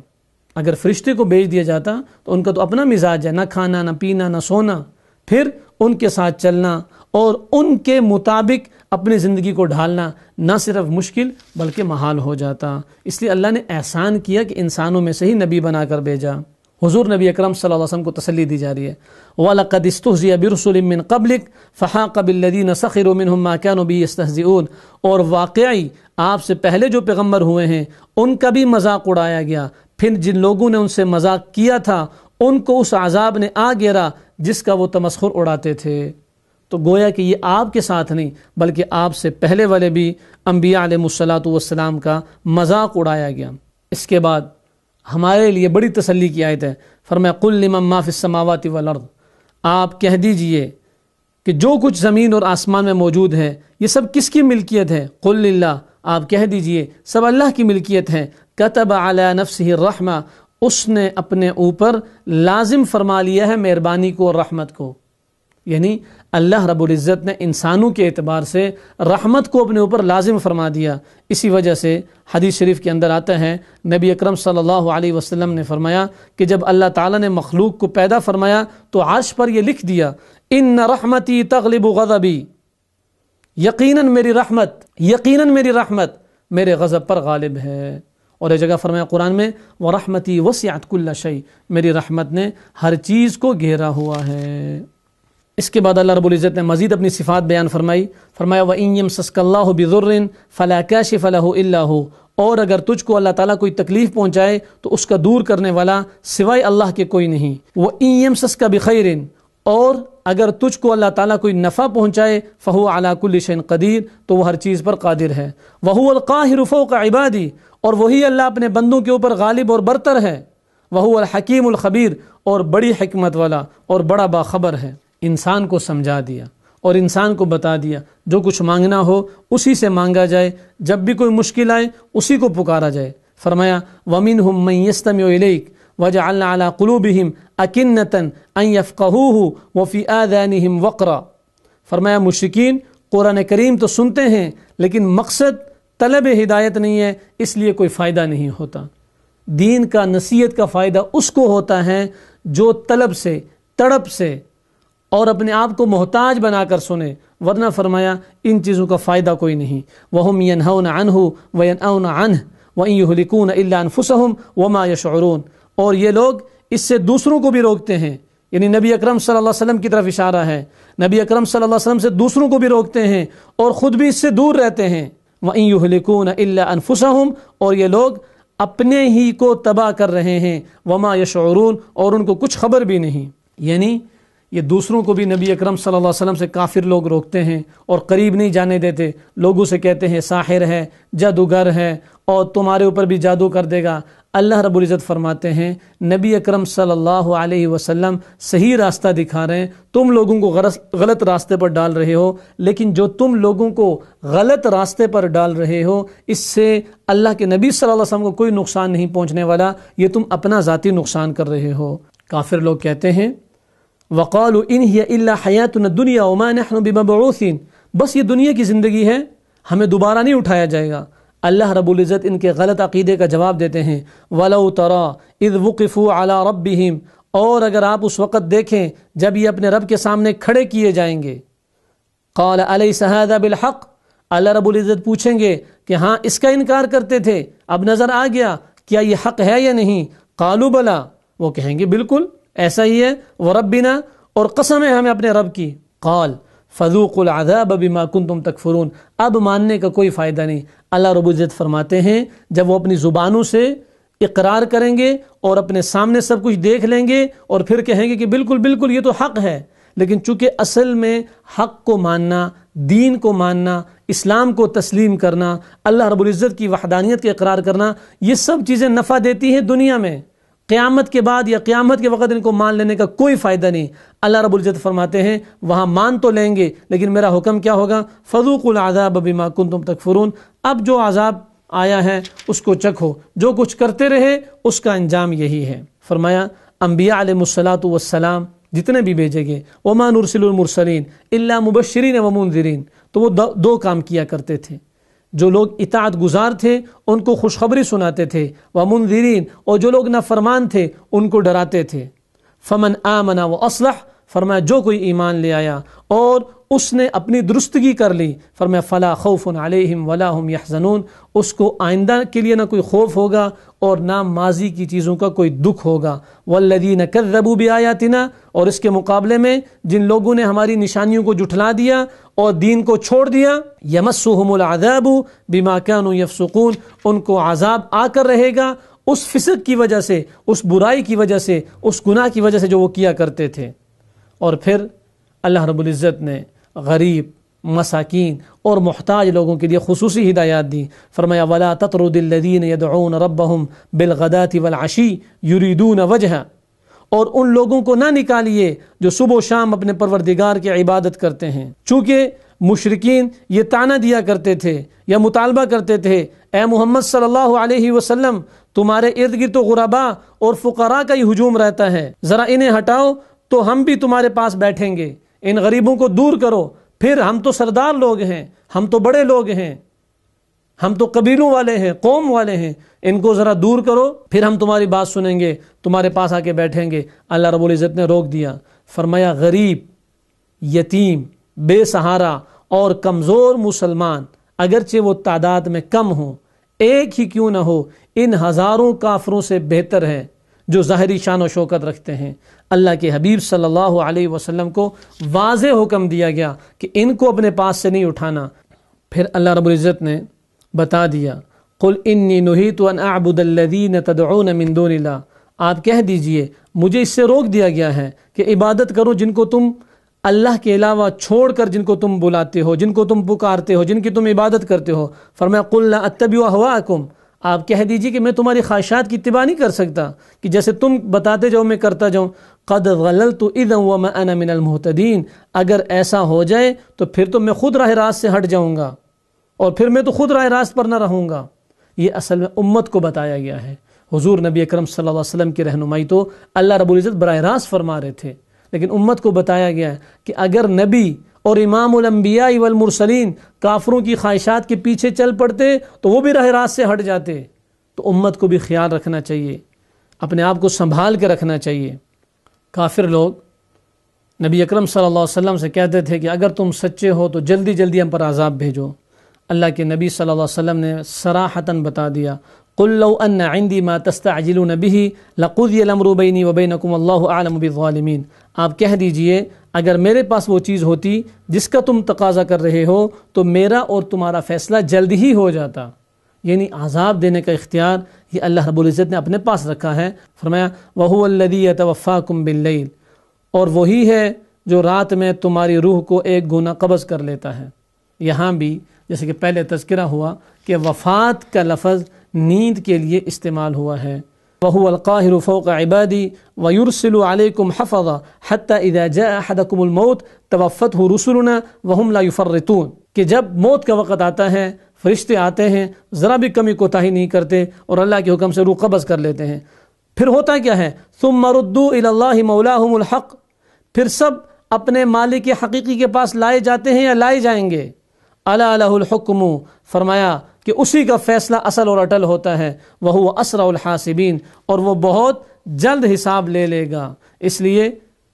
اگر فرشتے کو بھیج دیا جاتا تو ان کا تو اپنا مزاج ہے، نہ کھانا نہ پینا نہ سونا، پھر ان کے ساتھ چلنا اور ان کے مطابق اپنی زندگی کو ڈھالنا نہ صرف مشکل بلکہ محال ہو جاتا۔ اس لیے اللہ نے احسان کیا کہ انسانوں میں سے ہی نبی بنا کر بھیجا۔ حضور نبی اکرم صلی اللہ علیہ وسلم کو تسلی دی جا رہی ہے، وَلَقَدِ اسْتُهْزِئَ بِرُسُلٍ مِّن قَبْلِكَ فَحَاقَ بِالَّذِينَ سَخِرُوا مِنْهُم مَّا كَانُوا بِهِ يَسْتَهْزِئُونَ، اور واقعی آپ سے پہلے جو پیغمبر ہوئے ہیں ان کا بھی مذاق اڑایا گیا، پھر جن لوگوں نے ان سے مذاق کیا تھا ان کو اس عذاب نے آ گھیرا جس کا وہ تمسخر اڑاتے تھے۔ تو گویا کہ یہ آپ کے ساتھ نہیں بلکہ آپ سے پہلے والے بھی انبیاء علیہ الصلوۃ والسلام کا مذاق اڑایا گیا۔ اس کے بعد ہمارے لیے بڑی تسلی کی آیت ہے، فرمایا قُلْ لِمَن مَّا فِي السَّمَاوَاتِ وَالْأَرْضِ، آپ کہہ دیجئے کہ جو کچھ زمین اور آسمان میں موجود ہے یہ سب کس کی ملکیت ہے؟ قُلْ لِلَّهِ، آپ کہہ دیجئے سب اللہ کی ملکیت ہے۔ كَتَبَ عَلَى نَفْسِهِ الرَّحْمَةَ، اس نے اپنے اوپر لازم فرما لیا ہے مہربانی کو اور رحمت کو، یعنی اللہ رب العزت نے انسانوں کے اعتبار سے رحمت کو اپنے اوپر لازم فرما دیا۔ اسی وجہ سے حدیث شریف کے اندر آتا ہے، نبی اکرم صلی اللہ علیہ وسلم نے فرمایا کہ جب اللہ تعالیٰ نے مخلوق کو پیدا فرمایا تو عرش پر یہ لکھ دیا، ان رحمتی تغلب غضبی، یقیناً میری رحمت میرے غضب پر غالب ہے۔ اور ایک جگہ فرمایا قرآن میں، وَرَحْمَتِي وَسِعَتْ كُلَّ شَيْءٍ، میری رحمت نے ہر چیز کو گھیرا ہوا ہے۔ اس کے بعد اللہ رب العزت نے مزید اپنی صفات بیان فرمایا وَإِن يَمْسَسْكَ اللَّهُ بِضُرٍّ فَلَا كَاشِفَ لَهُ إِلَّا هُوَ، اور اگر تجھ کو اللہ تعالیٰ کوئی تکلیف پہنچائے تو اس کا دور کرنے والا سوائے اللہ کے کوئی نہیں۔ وَإِن يَمْسَسْكَ بِخَيْرٍ، اور اگر تجھ کو اللہ تعالیٰ کوئی نفع پہنچائے فَهُوَ عَلَى كُلِّ شَيْءٍ قَدِيرٌ، تو وہ ہر چیز پر قادر ہے۔ وَهُوَ الْقَاهِرُ فَوْقَ عِبَادِهِ، اور وہی اللہ اپنے بندوں کے اوپر غالب اور برتر ہے۔ وَهُوَ الْحَكِيمُ الْخَبِيرُ، اور بڑی حکمت والا اور بڑا باخبر ہے۔ انسان کو سمجھا دیا اور انسان کو بتا دیا جو کچھ مانگنا ہو اسی سے مانگا جائے، جب بھی کوئی مشکل آئے اسی کو پکارا جائے۔ فرمایا وَمِنْهُم مَّن يَسْتَمِعُ إِلَيْكَ وَجَعَلْنَا عَلَىٰ قُلُوبِهِمْ أَكِنَّةً أَن يَفْقَهُوهُ وَفِي آذَانِهِمْ وَقْرًا، فرمایا مشرکین قرآن کریم تو سنتے ہیں لیکن مقصد طلب ہدایت نہیں ہے، اس لیے کوئی فائدہ نہیں ہوتا۔ دین کا نصیحت کا فائدہ اس کو ہوتا ہے جو طلب سے، تڑپ سے اور اپنے آپ کو محتاج بنا کر سنے، ورنہ فرمایا ان چیزوں کا فائدہ کوئی نہیں۔ وَهُمْ يَنْهَوْنَ عَنْهُ وَيَنْأَوْنَ عَنْهُ وَإِن يُهْلِكُونَ إِلَّا أَنفُسَهُمْ وَمَا يَشْعُرُونَ، اور یہ لوگ اس سے دوسروں کو بھی روکتے ہیں، یعنی نبی اکرم صلی اللہ علیہ وسلم کی طرف اشارہ ہے، نبی اکرم صلی اللہ علیہ وسلم سے دوسروں کو بھی روکتے ہیں اور خود بھی اس سے دور رہتے ہیں۔ وَإِن يُهْلِكُونَ إِلَّا أَنفُسَهُمْ، اور یہ لوگ اپنے ہی کو تباہ کر رہے ہیں، وَمَا يَشْعُرُونَ، اور ان کو کچھ خبر بھی نہیں۔ یعنی یہ دوسروں کو بھی نبی اکرم صلی اللہ علیہ وسلم سے کافر لوگ روکتے ہیں اور قریب نہیں جانے دیتے، لوگوں سے کہتے ہیں ساحر ہے، جادوگر ہے اور تمہارے اوپر بھی جادو کر دے گا۔ اللہ رب العزت فرماتے ہیں نبی اکرم صلی اللہ علیہ وسلم صحیح راستہ دکھا رہے ہیں، تم لوگوں کو غلط راستے پر ڈال رہے ہو، لیکن جو تم لوگوں کو غلط راستے پر ڈال رہے ہو اس سے اللہ کے نبی صلی اللہ علیہ وسلم کو کوئی نقصان نہیں پہنچنے والا، یہ تم اپنا ذاتی نقصان کر رہے ہو۔ کافر لوگ کہتے ہیں وَقَالُوا إِنْ هِيَ إِلَّا حَيَاتُنَا الدُّنْيَا وَمَا نَحْنُ بِمَبْعُوثِينَ، بس یہ دنیا کی زندگی ہے، ہمیں دوبارہ نہیں اٹھایا جائے گا۔ اللہ رب العزت ان کے غلط عقیدے کا جواب دیتے ہیں وَلَوْ تَرَىٰ إِذْ وُقِفُوا عَلَىٰ رَبِّهِمْ، اور اگر آپ اس وقت دیکھیں جب یہ اپنے رب کے سامنے کھڑے کیے جائیں گے، قَالَ أَلَيْسَ هَذَا بِالْحَقِّ، اللہ رب العزت پوچھیں گے کہ ہاں اس کا انکار کرتے تھے، اب نظر آ گیا کیا یہ حق ہے یا نہیں؟ قَالُوا بَلَىٰ، وہ کہیں گے بالکل ایسا ہی ہے، وَرَبِّنَا، اور قسم ہے ہمیں اپنے رب کی۔ قال فذوقوا العذاب بما کنتم تکفرون، اب ماننے کا کوئی فائدہ نہیں۔ اللہ رب العزت فرماتے ہیں جب وہ اپنی زبانوں سے اقرار کریں گے اور اپنے سامنے سب کچھ دیکھ لیں گے اور پھر کہیں گے کہ بالکل بالکل یہ تو حق ہے، لیکن چونکہ اصل میں حق کو ماننا، دین کو ماننا، اسلام کو تسلیم کرنا، اللہ رب العزت کی وحدانیت کا اقرار کرنا، یہ سب چیزیں نفع دیتی ہیں دنیا میں، قیامت کے بعد یا قیامت کے وقت ان کو مان لینے کا کوئی فائدہ نہیں۔ اللہ رب العزت فرماتے ہیں وہاں مان تو لیں گے لیکن میرا حکم کیا ہوگا؟ فذوقوا العذاب بما کنتم تکفرون، اب جو عذاب آیا ہے اس کو چکھو، جو کچھ کرتے رہے اس کا انجام یہی ہے۔ فرمایا انبیاء علیہ الصلاۃ والسلام جتنے بھی بھیجے گئے، وما نرسل المرسلین الا مبشرین ومنذرین، تو وہ دو کام کیا کرتے تھے۔ جو لوگ اطاعت گزار تھے ان کو خوشخبری سناتے تھے، ومنذرین، اور جو لوگ نافرمان تھے ان کو ڈراتے تھے۔ فمن آمن واصلح، فرمایا جو کوئی ایمان لے آیا اور اس نے اپنی درستگی کر لی، فرمایا فلا خوف علیہم ولا هم یحزنون، اس کو آئندہ کے لیے نہ کوئی خوف ہوگا اور نہ ماضی کی چیزوں کا کوئی دکھ ہوگا۔ والذین کذبوا بآیاتنا، اور اس کے مقابلے میں جن لوگوں نے ہماری نشانیوں کو جھٹلا دیا اور دین کو چھوڑ دیا، یمسهم العذاب بما كانوا یفسقون، ان کو عذاب آ کر رہے گا اس فسق کی وجہ سے، اس برائی کی وجہ سے، اس گناہ کی وجہ سے جو وہ کیا کرتے تھے۔ اور پھر اللہ رب العزت نے غریب، مساکین اور محتاج لوگوں کے لیے خصوصی ہدایات دی۔ فرمایا ولا تطرد الذین یدعون ربهم بالغداة والعشی یریدون وجہہ، اور ان لوگوں کو نہ نکالیے جو صبح و شام اپنے پروردگار کی عبادت کرتے ہیں۔ چونکہ مشرکین یہ طعنہ دیا کرتے تھے یا مطالبہ کرتے تھے، اے محمد صلی اللہ علیہ وسلم تمہارے ارد گرد تو غرباء اور فقراء کا ہی ہجوم رہتا ہے، ذرا انہیں ہٹاؤ تو ہم بھی تمہارے پاس بیٹھیں گے، ان غریبوں کو دور کرو، پھر ہم تو سردار لوگ ہیں، ہم تو بڑے لوگ ہیں، ہم تو قبیلوں والے ہیں، قوم والے ہیں، ان کو ذرا دور کرو، پھر ہم تمہاری بات سنیں گے، تمہارے پاس آ کے بیٹھیں گے۔ اللہ رب العزت نے روک دیا۔ فرمایا غریب، یتیم، بے سہارا اور کمزور مسلمان اگرچہ وہ تعداد میں کم ہوں، ایک ہی کیوں نہ ہو، ان ہزاروں کافروں سے بہتر ہے جو ظاہری شان و شوکت رکھتے ہیں۔ اللہ کے حبیب صلی اللہ علیہ وسلم کو واضح حکم دیا گیا کہ ان کو اپنے پاس سے نہیں اٹھانا۔ پھر اللہ رب العزت نے بتا دیا قل انی نہیت ان اعبد الذین تدعون من دون اللہ، آپ کہہ دیجئے مجھے اس سے روک دیا گیا ہے کہ عبادت کرو جن کو تم اللہ کے علاوہ چھوڑ کر جن کو تم بلاتے ہو، جن کو تم پکارتے ہو، جن کی تم عبادت کرتے ہو۔ فرمایا قل لا اتبع اہواءکم، آپ کہہ دیجئے کہ میں تمہاری خواہشات کی اتباع نہیں کر سکتا کہ جیسے تم بتاتے جاؤ میں کرتا جاؤں۔ قد ضللت اذا وما انا من المہتدین، اگر ایسا ہو جائے تو پھر تو میں خود راہ راست سے ہٹ جاؤں گا اور پھر میں تو خود راہ راست پر نہ رہوں گا۔ یہ اصل میں امت کو بتایا گیا ہے۔ حضور نبی اکرم صلی اللہ علیہ وسلم کی رہنمائی تو اللہ رب العزت براہ راست فرما رہے تھے، لیکن امت کو بتایا گیا ہے کہ اگر نبی اور امام الانبیاء والمرسلین کافروں کی خواہشات کے پیچھے چل پڑتے تو وہ بھی راہ راست سے ہٹ جاتے۔ تو امت کو بھی خیال رکھنا چاہیے، اپنے آپ کو سنبھال کے رکھنا چاہیے۔ کافر لوگ نبی اکرم صلی اللہ علیہ وسلم سے کہتے تھے کہ اگر تم سچے ہو تو جلدی جلدی ہم پر عذاب بھیجو۔ اللہ کے نبی صلی اللہ علیہ وسلم نے صراحتاً بتا دیا قل لو ان عندي ما تستعجلون به لقضي الامر بيني وبينكم والله اعلم بالظالمين، آپ کہہ دیجئے اگر میرے پاس وہ چیز ہوتی جس کا تم تقاضا کر رہے ہو تو میرا اور تمہارا فیصلہ جلد ہی ہو جاتا۔ یعنی عذاب دینے کا اختیار یہ اللہ رب العزت نے اپنے پاس رکھا ہے۔ فرمایا وهو الذي يتوفاكم بالليل، اور وہی ہے جو رات میں تمہاری روح کو ایک گنا قبض کر لیتا ہے۔ یہاں بھی جیسے کہ پہلے تذکرہ ہوا کہ وفات کا لفظ نیند کے لیے استعمال ہوا ہے۔ وَهُوَ الْقَاهِرُ فَوْقَ عِبَادِي وَيُرْسِلُ عَلَيْكُمْ حَفَظًا حَتَّى إِذَا جَاءَ أَحَدَكُمُ الْمَوْتُ تَوَفَّتْهُ رُسُلُنَا وَهُمْ لَا يُفَرِّطُونَ، کہ جب موت کا وقت آتا ہے فرشتے آتے ہیں، ذرا بھی کمی کوتاہی نہیں کرتے اور اللہ کے حکم سے روح قبض کر لیتے ہیں۔ پھر ہوتا کیا ہے ثُمَّ رُدُّوا إِلَى اللَّهِ مَوْلَاهُمُ الْحَقِّ، پھر سب اپنے مالک حقیقی کے پاس لائے جاتے ہیں یا لائے جائیں گے۔ الا لہ الحکم، فرمایا کہ اسی کا فیصلہ اصل اور اٹل ہوتا ہے۔ وہو اسرع الحاسبین، اور وہ بہت جلد حساب لے لے گا، اس لیے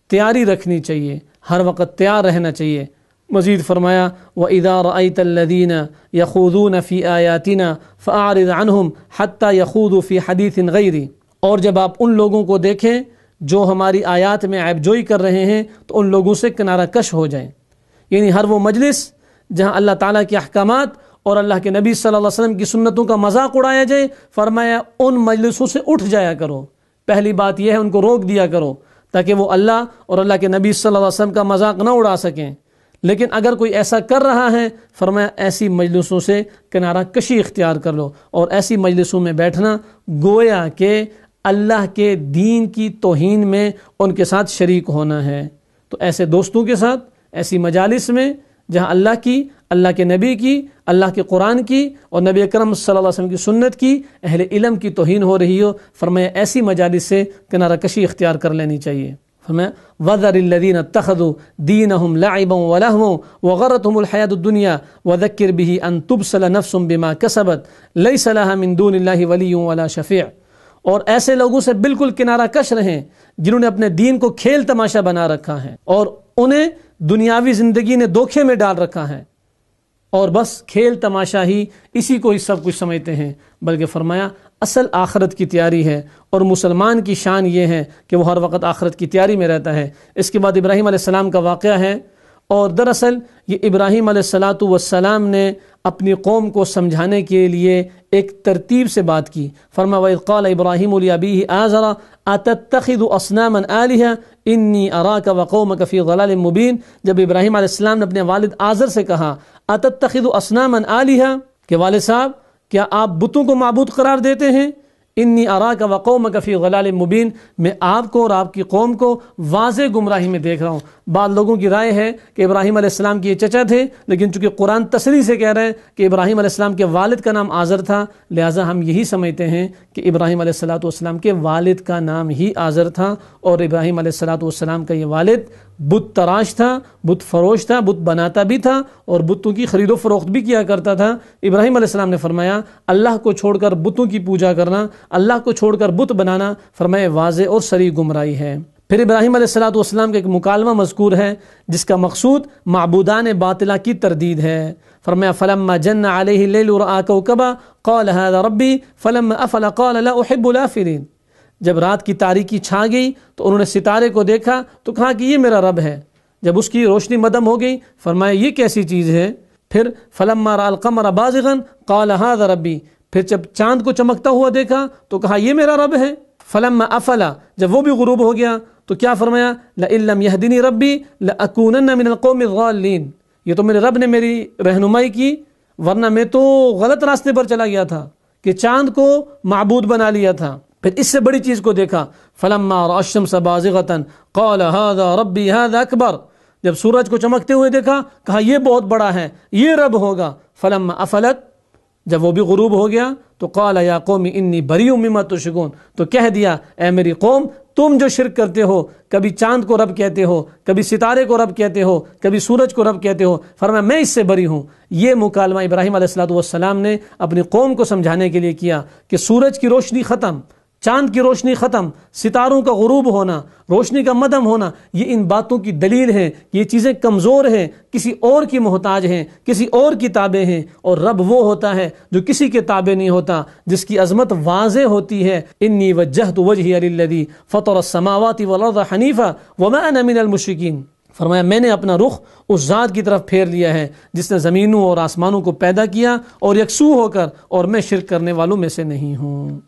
تیاری رکھنی چاہیے، ہر وقت تیار رہنا چاہیے۔ مزید فرمایا وَإِذَا رَأَيْتَ الَّذِينَ يَخُوضُونَ فِي آيَاتِنَا فَأَعْرِضْ عَنْهُمْ حَتَّى يَخُوضُوا فِي حَدِيثٍ غَيْرِهِ، اور جب آپ ان لوگوں کو دیکھیں جو ہماری آیات میں عیب جوئی کر رہے ہیں تو ان لوگوں سے کنارہ کش ہو جائیں۔ یعنی ہر وہ مجلس جہاں اللہ تعالیٰ کے احکامات اور اللہ کے نبی صلی اللہ علیہ وسلم کی سنتوں کا مذاق اڑایا جائے، فرمایا ان مجلسوں سے اٹھ جایا کرو۔ پہلی بات یہ ہے ان کو روک دیا کرو تاکہ وہ اللہ اور اللہ کے نبی صلی اللہ علیہ وسلم کا مذاق نہ اڑا سکیں۔ لیکن اگر کوئی ایسا کر رہا ہے فرمایا ایسی مجلسوں سے کنارہ کشی اختیار کر لو، اور ایسی مجلسوں میں بیٹھنا گویا کہ اللہ کے دین کی توہین میں ان کے ساتھ شریک ہونا ہے۔ تو ایسے دوستوں کے ساتھ، ایسی مجالس میں جہاں اللہ کی، اللہ کے نبی کی، اللہ کے قرآن کی اور نبی اکرم صلی اللہ علیہ وسلم کی سنت کی، اہل علم کی توہین ہو رہی ہو، فرمایا ایسی مجالس سے کنارہ کشی اختیار کر لینی چاہیے۔ فرمایا وَذَرِ الَّذِينَ اتَّخَذُوا دِينَهُمْ لَعِبًا وَلَهْوًا وَغَرَّتْهُمُ الْحَيَاةُ الدُّنْيَا وَذَكِّرْ بِهِ أَن تُبْصَلَ نَفْسٌ بِمَا كَسَبَتْ لَيْسَ لَهَا مِن دُونِ اللَّهِ وَلِيٌّ وَلَا شَفِيعٌ۔ اور ایسے لوگوں سے بالکل کنارہ کش رہیں جنہوں نے اپنے دین کو کھیل تماشا بنا رکھا ہے اور انہیں دنیاوی زندگی نے دھوکے میں ڈال رکھا ہے اور بس کھیل تماشا ہی اسی کو ہی سب کچھ سمجھتے ہیں، بلکہ فرمایا اصل آخرت کی تیاری ہے اور مسلمان کی شان یہ ہے کہ وہ ہر وقت آخرت کی تیاری میں رہتا ہے۔ اس کے بعد ابراہیم علیہ السلام کا واقعہ ہے، اور دراصل یہ ابراہیم علیہ السلام نے اپنی قوم کو سمجھانے کے لیے ایک ترتیب سے بات کی۔ فرمایا وَإِذْ قَالَ إِبْرَاهِيمُ لِأَبِيهِ آزَرَ أَتَتَّخِذُ أَصْنَامًا آلِهَةً إِنِّي أَرَاكَ وَقَوْمَكَ فِي ضَلَالٍ مُبِينٍ۔ جب ابراہیم علیہ السلام نے اپنے والد آزر سے کہا أَتَتَّخِذُ أَصْنَامًا آلِهَةً کہ والد صاحب کیا آپ بتوں کو معبود قرار دیتے ہیں؟ انی اراک وقومک فی ضلال مبین، میں آپ کو اور آپ کی قوم کو واضح گمراہی میں دیکھ رہا ہوں۔ بعض لوگوں کی رائے ہے کہ ابراہیم علیہ السلام کے یہ چچا تھے، لیکن چونکہ قرآن تصریح سے کہہ رہے ہیں کہ ابراہیم علیہ السلام کے والد کا نام آزر تھا، لہٰذا ہم یہی سمجھتے ہیں کہ ابراہیم علیہ السلام کے والد کا نام ہی آزر تھا، اور ابراہیم علیہ السلام کا یہ والد بت تراش تھا، بت فروش تھا، بت بناتا بھی تھا اور بتوں کی خرید و فروخت بھی کیا کرتا تھا۔ ابراہیم علیہ السلام نے فرمایا اللہ کو چھوڑ کر بتوں کی پوجا کرنا، اللہ کو چھوڑ کر بت بنانا، فرمایا واضح اور صریح گمراہی ہے۔ پھر ابراہیم علیہ السلام کا ایک مکالمہ مذکور ہے جس کا مقصود معبودان باطلہ کی تردید ہے۔ فرمایا فلما جن علیہ اللیل رأى کوکبا قال هذا ربی فلما افل قال لا احب الافلین۔ جب رات کی تاریکی چھا گئی تو انہوں نے ستارے کو دیکھا تو کہا کہ یہ میرا رب ہے۔ جب اس کی روشنی مدم ہو گئی فرمایا یہ کیسی چیز ہے؟ پھر فلما رأى القمر بازغا قال هذا ربی، پھر جب چاند کو چمکتا ہوا دیکھا تو کہا یہ میرا رب ہے۔ فلما افلا، جب وہ بھی غروب ہو گیا تو کیا فرمایا لئن لم يهدني ربي لأكونن من القوم الضالين، یہ تو میرے رب نے میری رہنمائی کی، ورنہ میں تو غلط راستے پر چلا گیا تھا کہ چاند کو معبود بنا لیا تھا۔ پھر اس سے بڑی چیز کو دیکھا فلما رأى الشمس بازغة قال هذا ربي هذا اکبر، جب سورج کو چمکتے ہوئے دیکھا کہا یہ بہت بڑا ہے، یہ رب ہوگا۔ فلما افلت، جب وہ بھی غروب ہو گیا تو قال یا قوم انی بریء مما تشرکون، تو کہہ دیا اے میری قوم تم جو شرک کرتے ہو، کبھی چاند کو رب کہتے ہو، کبھی ستارے کو رب کہتے ہو، کبھی سورج کو رب کہتے ہو، فرمایا میں اس سے بری ہوں۔ یہ مکالمہ ابراہیم علیہ السلام نے اپنی قوم کو سمجھانے کے لیے کیا کہ سورج کی روشنی ختم، چاند کی روشنی ختم، ستاروں کا غروب ہونا، روشنی کا مدم ہونا، یہ ان باتوں کی دلیل ہے کہ یہ چیزیں کمزور ہیں، کسی اور کی محتاج ہیں، کسی اور کی تابع ہیں، اور رب وہ ہوتا ہے جو کسی کے تابع نہیں ہوتا، جس کی عظمت واضح ہوتی ہے۔ انی وجہت وجہی للذی فطر السماوات والارض حنیفا وما انا من المشرکین، فرمایا میں نے اپنا رخ اس ذات کی طرف پھیر لیا ہے جس نے زمینوں اور آسمانوں کو پیدا کیا اور یکسو ہو کر، اور میں شرک کرنے والوں میں سے نہیں ہوں۔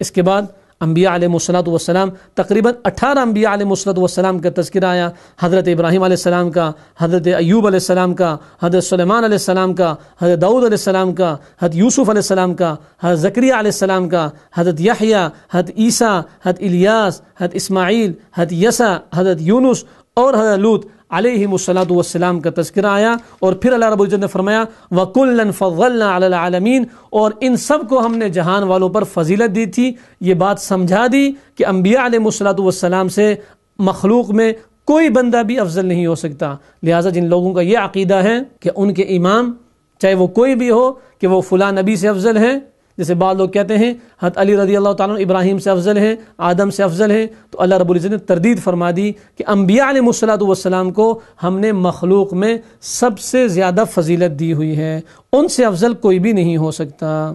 اس کے بعد انبیاء علیہ السلام تقریباً 18 انبیاء علیہ السلام کا تذکرہ آیا، حضرت ابراہیم علیہ السلام کا، حضرت ایوب علیہ السلام کا، حضرت سلیمان علیہ السلام کا، حضرت داؤد علیہ السلام کا، حضرت یوسف علیہ السلام کا، حضرت زکریا علیہ السلام کا، حضرت یحییٰ، حضرت عیسیٰ، حضرت الیاس، حضرت اسماعیل، حضرت یسع، حضرت یونس اور حضرت لوط علیہ السلام کا تذکرہ آیا۔ اور پھر اللہ رب العزت نے فرمایا وَكُلًّا فَضَّلْنَا عَلَى الْعَالَمِينَ، اور ان سب کو ہم نے جہان والوں پر فضیلت دی تھی۔ یہ بات سمجھا دی کہ انبیاء علیہ السلام سے مخلوق میں کوئی بندہ بھی افضل نہیں ہو سکتا، لہٰذا جن لوگوں کا یہ عقیدہ ہے کہ ان کے امام چاہے وہ کوئی بھی ہو کہ وہ فلاں نبی سے افضل ہیں، جیسے بعض لوگ کہتے ہیں حضرت علی رضی اللہ تعالیٰ عنہ ابراہیم سے افضل ہیں، آدم سے افضل ہیں، تو اللہ رب العزت نے تردید فرما دی کہ انبیاء علیہ السلام کو ہم نے مخلوق میں سب سے زیادہ فضیلت دی ہوئی ہے، ان سے افضل کوئی بھی نہیں ہو سکتا۔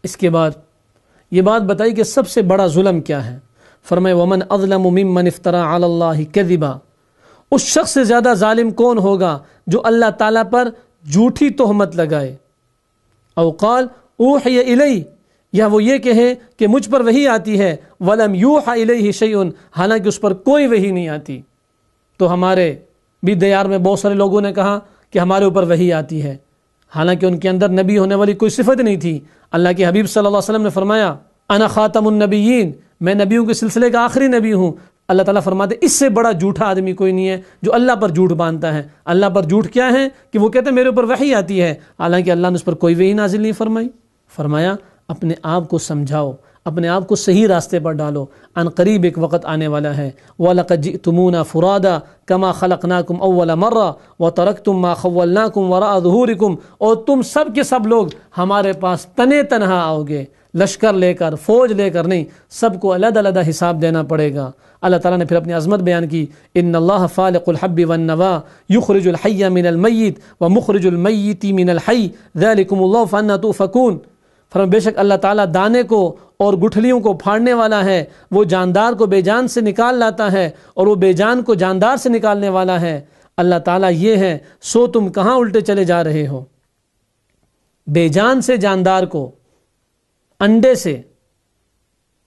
اس کے بعد یہ بات بتائی کہ سب سے بڑا ظلم کیا ہے، فرمائے وَمَنْ أَظْلَمُ مِمَّنِ افْتَرَى عَلَى اللَّهِ كَذِبًا، اس شخص سے زیادہ ظالم کون ہوگا جو اللہ تعالیٰ پر جھوٹی تہمت لگائے، او قال اوحی الی، یا وہ یہ کہے کہ مجھ پر وحی آتی ہے، ولم یوحى الیہ شیء، حالانکہ اس پر کوئی وحی نہیں آتی۔ تو ہمارے بھی دیار میں بہت سارے لوگوں نے کہا کہ ہمارے اوپر وحی آتی ہے، حالانکہ ان کے اندر نبی ہونے والی کوئی صفت نہیں تھی۔ اللہ کے حبیب صلی اللہ علیہ وسلم نے فرمایا انا خاتم النبیین، میں نبیوں کے سلسلے کا آخری نبی ہوں. اللہ تعالیٰ فرماتے اس سے بڑا جھوٹا آدمی کوئی نہیں ہے جو اللہ پر جھوٹ باندھتا ہے. اللہ پر جھوٹ کیا ہے کہ وہ کہتے ہیں میرے اوپر وحی آتی ہے، حالانکہ اللہ نے اس پر کوئی وحی نازل نہیں فرمائی. فرمایا اپنے آپ کو سمجھاؤ، اپنے آپ کو صحیح راستے پر ڈالو، ان قریب ایک وقت آنے والا ہے. وَلَقَدْ جِئْتُمُونَا فُرَادًا كَمَا خَلَقْنَاكُمْ أَوَّلَ مَرَّةٍ وَتَرَكْتُمْ مَا خَوَّلْنَاكُمْ وَرَاءَ ظُهُورِكُمْ، اور تم سب کے سب لوگ ہمارے پاس تنے تنہا آؤ گے، لشکر لے کر، فوج لے کر نہیں، سب کو علیحدہ علیحدہ حساب دینا پڑے گا. اللہ تعالیٰ نے پھر اپنی عظمت بیان کی، ان اللہ فالق الحب والنوا یخرج الحی من المیت ومخرج المیت من الحی ذالکم اللہ فانا تؤفکون. فرمایا بے شک اللہ تعالیٰ دانے کو اور گٹھلیوں کو پھاڑنے والا ہے، وہ جاندار کو بے جان سے نکال لاتا ہے اور وہ بے جان کو جاندار سے نکالنے والا ہے. اللہ تعالیٰ یہ ہے، سو تم کہاں الٹے چلے جا رہے ہو. بے جان سے جاندار کو، انڈے سے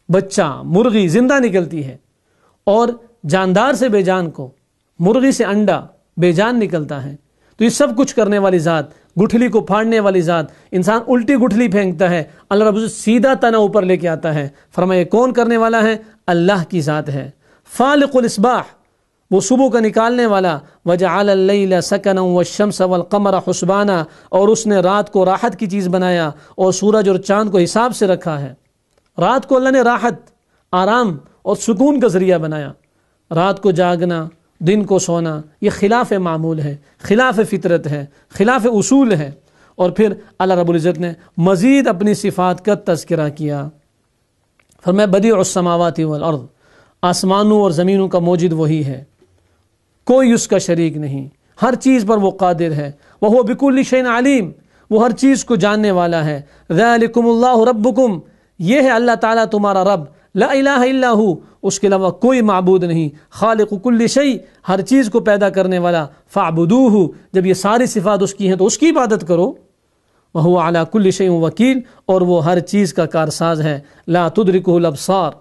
بچہ مرغی زندہ نکلتی ہے، اور جاندار سے بے جان کو، مرغی سے انڈا بے جان نکلتا ہے. تو یہ سب کچھ کرنے والی ذات، گٹھلی کو پھاڑنے والی ذات، انسان الٹی گٹھلی پھینکتا ہے، اللہ رب العزت سیدھا تنا اوپر لے کے آتا ہے. فرمایا کون کرنے والا ہے؟ اللہ کی ذات ہے. فالق الاصباح، وہ صبح کا نکالنے والا. وجعل اللیل سکنا والشمس والقمر حسبانا، اور اس نے رات کو راحت کی چیز بنایا اور سورج اور چاند کو حساب سے رکھا ہے. رات کو اللہ نے راحت، آرام اور سکون کا ذریعہ بنایا. رات کو جاگنا، دن کو سونا، یہ خلاف معمول ہے، خلاف فطرت ہے، خلاف اصول ہے. اور پھر اللہ رب العزت نے مزید اپنی صفات کا تذکرہ کیا. فرمایا بدیع السماوات والارض، آسمانوں اور زمینوں کا موجد وہی ہے، کوئی اس کا شریک نہیں، ہر چیز پر وہ قادر ہے. وہو بکل شیء علیم، وہ ہر چیز کو جاننے والا ہے. ذالکم اللہ ربکم، یہ ہے اللہ تعالیٰ تمہارا رب. لا الہ الا ہو، اس کے علاوہ کوئی معبود نہیں. خالق کل شیء، ہر چیز کو پیدا کرنے والا. فاعبدوہ، جب یہ ساری صفات اس کی ہیں تو اس کی عبادت کرو. وہو علی کل شیء وکیل، اور وہ ہر چیز کا کارساز ہے. لا تدرکہ الابصار،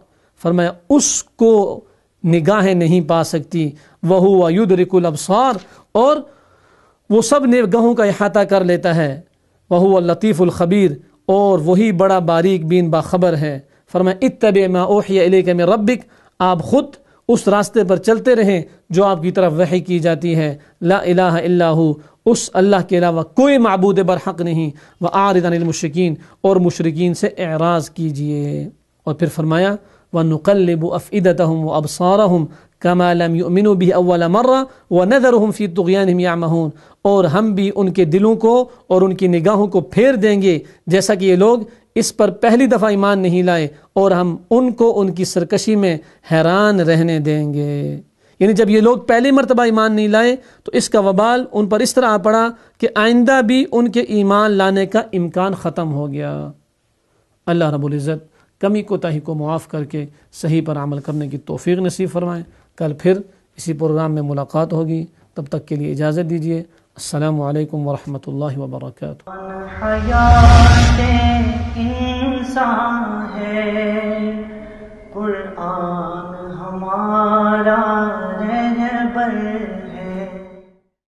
فرمایا اس کو نگاہیں نہیں پا سکتی. وہو یدرک الابصار، اور وہ سب نگاہوں کا احاطہ کر لیتا ہے. وہو اللطیف الخبیر، اور وہی بڑا باریک بین باخبر ہے. فرمایا اتبع ما اوحی الیک من ربک، آپ خود اس راستے پر چلتے رہیں جو آپ کی طرف وحی کی جاتی ہے. لا الہ الا ہو، اس اللہ کے علاوہ کوئی معبود برحق نہیں. وَأَعْرِضْ عَنِ الْمُشْرِكِينَ، اور مشرکین سے اعراض کیجئے. اور پھر فرمایا وَنُقَلِّبُ أَفْئِدَتَهُمْ وَأَبْصَارَهُمْ كَمَا لَمْ يُؤْمِنُوا بِهِ أَوَّلَ مَرَّةٍ وَنَذَرُهُمْ فِي طُغْيَانِهِمْ يَعْمَهُونَ، اور ہم بھی ان کے دلوں کو اور ان کی نگاہوں کو پھیر دیں گے جیسا کہ یہ لوگ اس پر پہلی دفعہ ایمان نہیں لائے، اور ہم ان کو ان کی سرکشی میں حیران رہنے دیں گے. یعنی جب یہ لوگ پہلی مرتبہ ایمان نہیں لائے تو اس کا وبال ان پر اس طرح آ پڑا کہ آئندہ بھی ان کے ایمان لانے کا امکان ختم ہو گیا. اللہ رب العزت کمی کوتاہی کو معاف کر کے صحیح پر عمل کرنے کی توفیق نصیب فرمائیں. کل پھر اسی پروگرام میں ملاقات ہوگی، تب تک کے لیے اجازت دیجیے. السلام علیکم ورحمۃ اللہ وبرکاتہ. حیات انسان ہے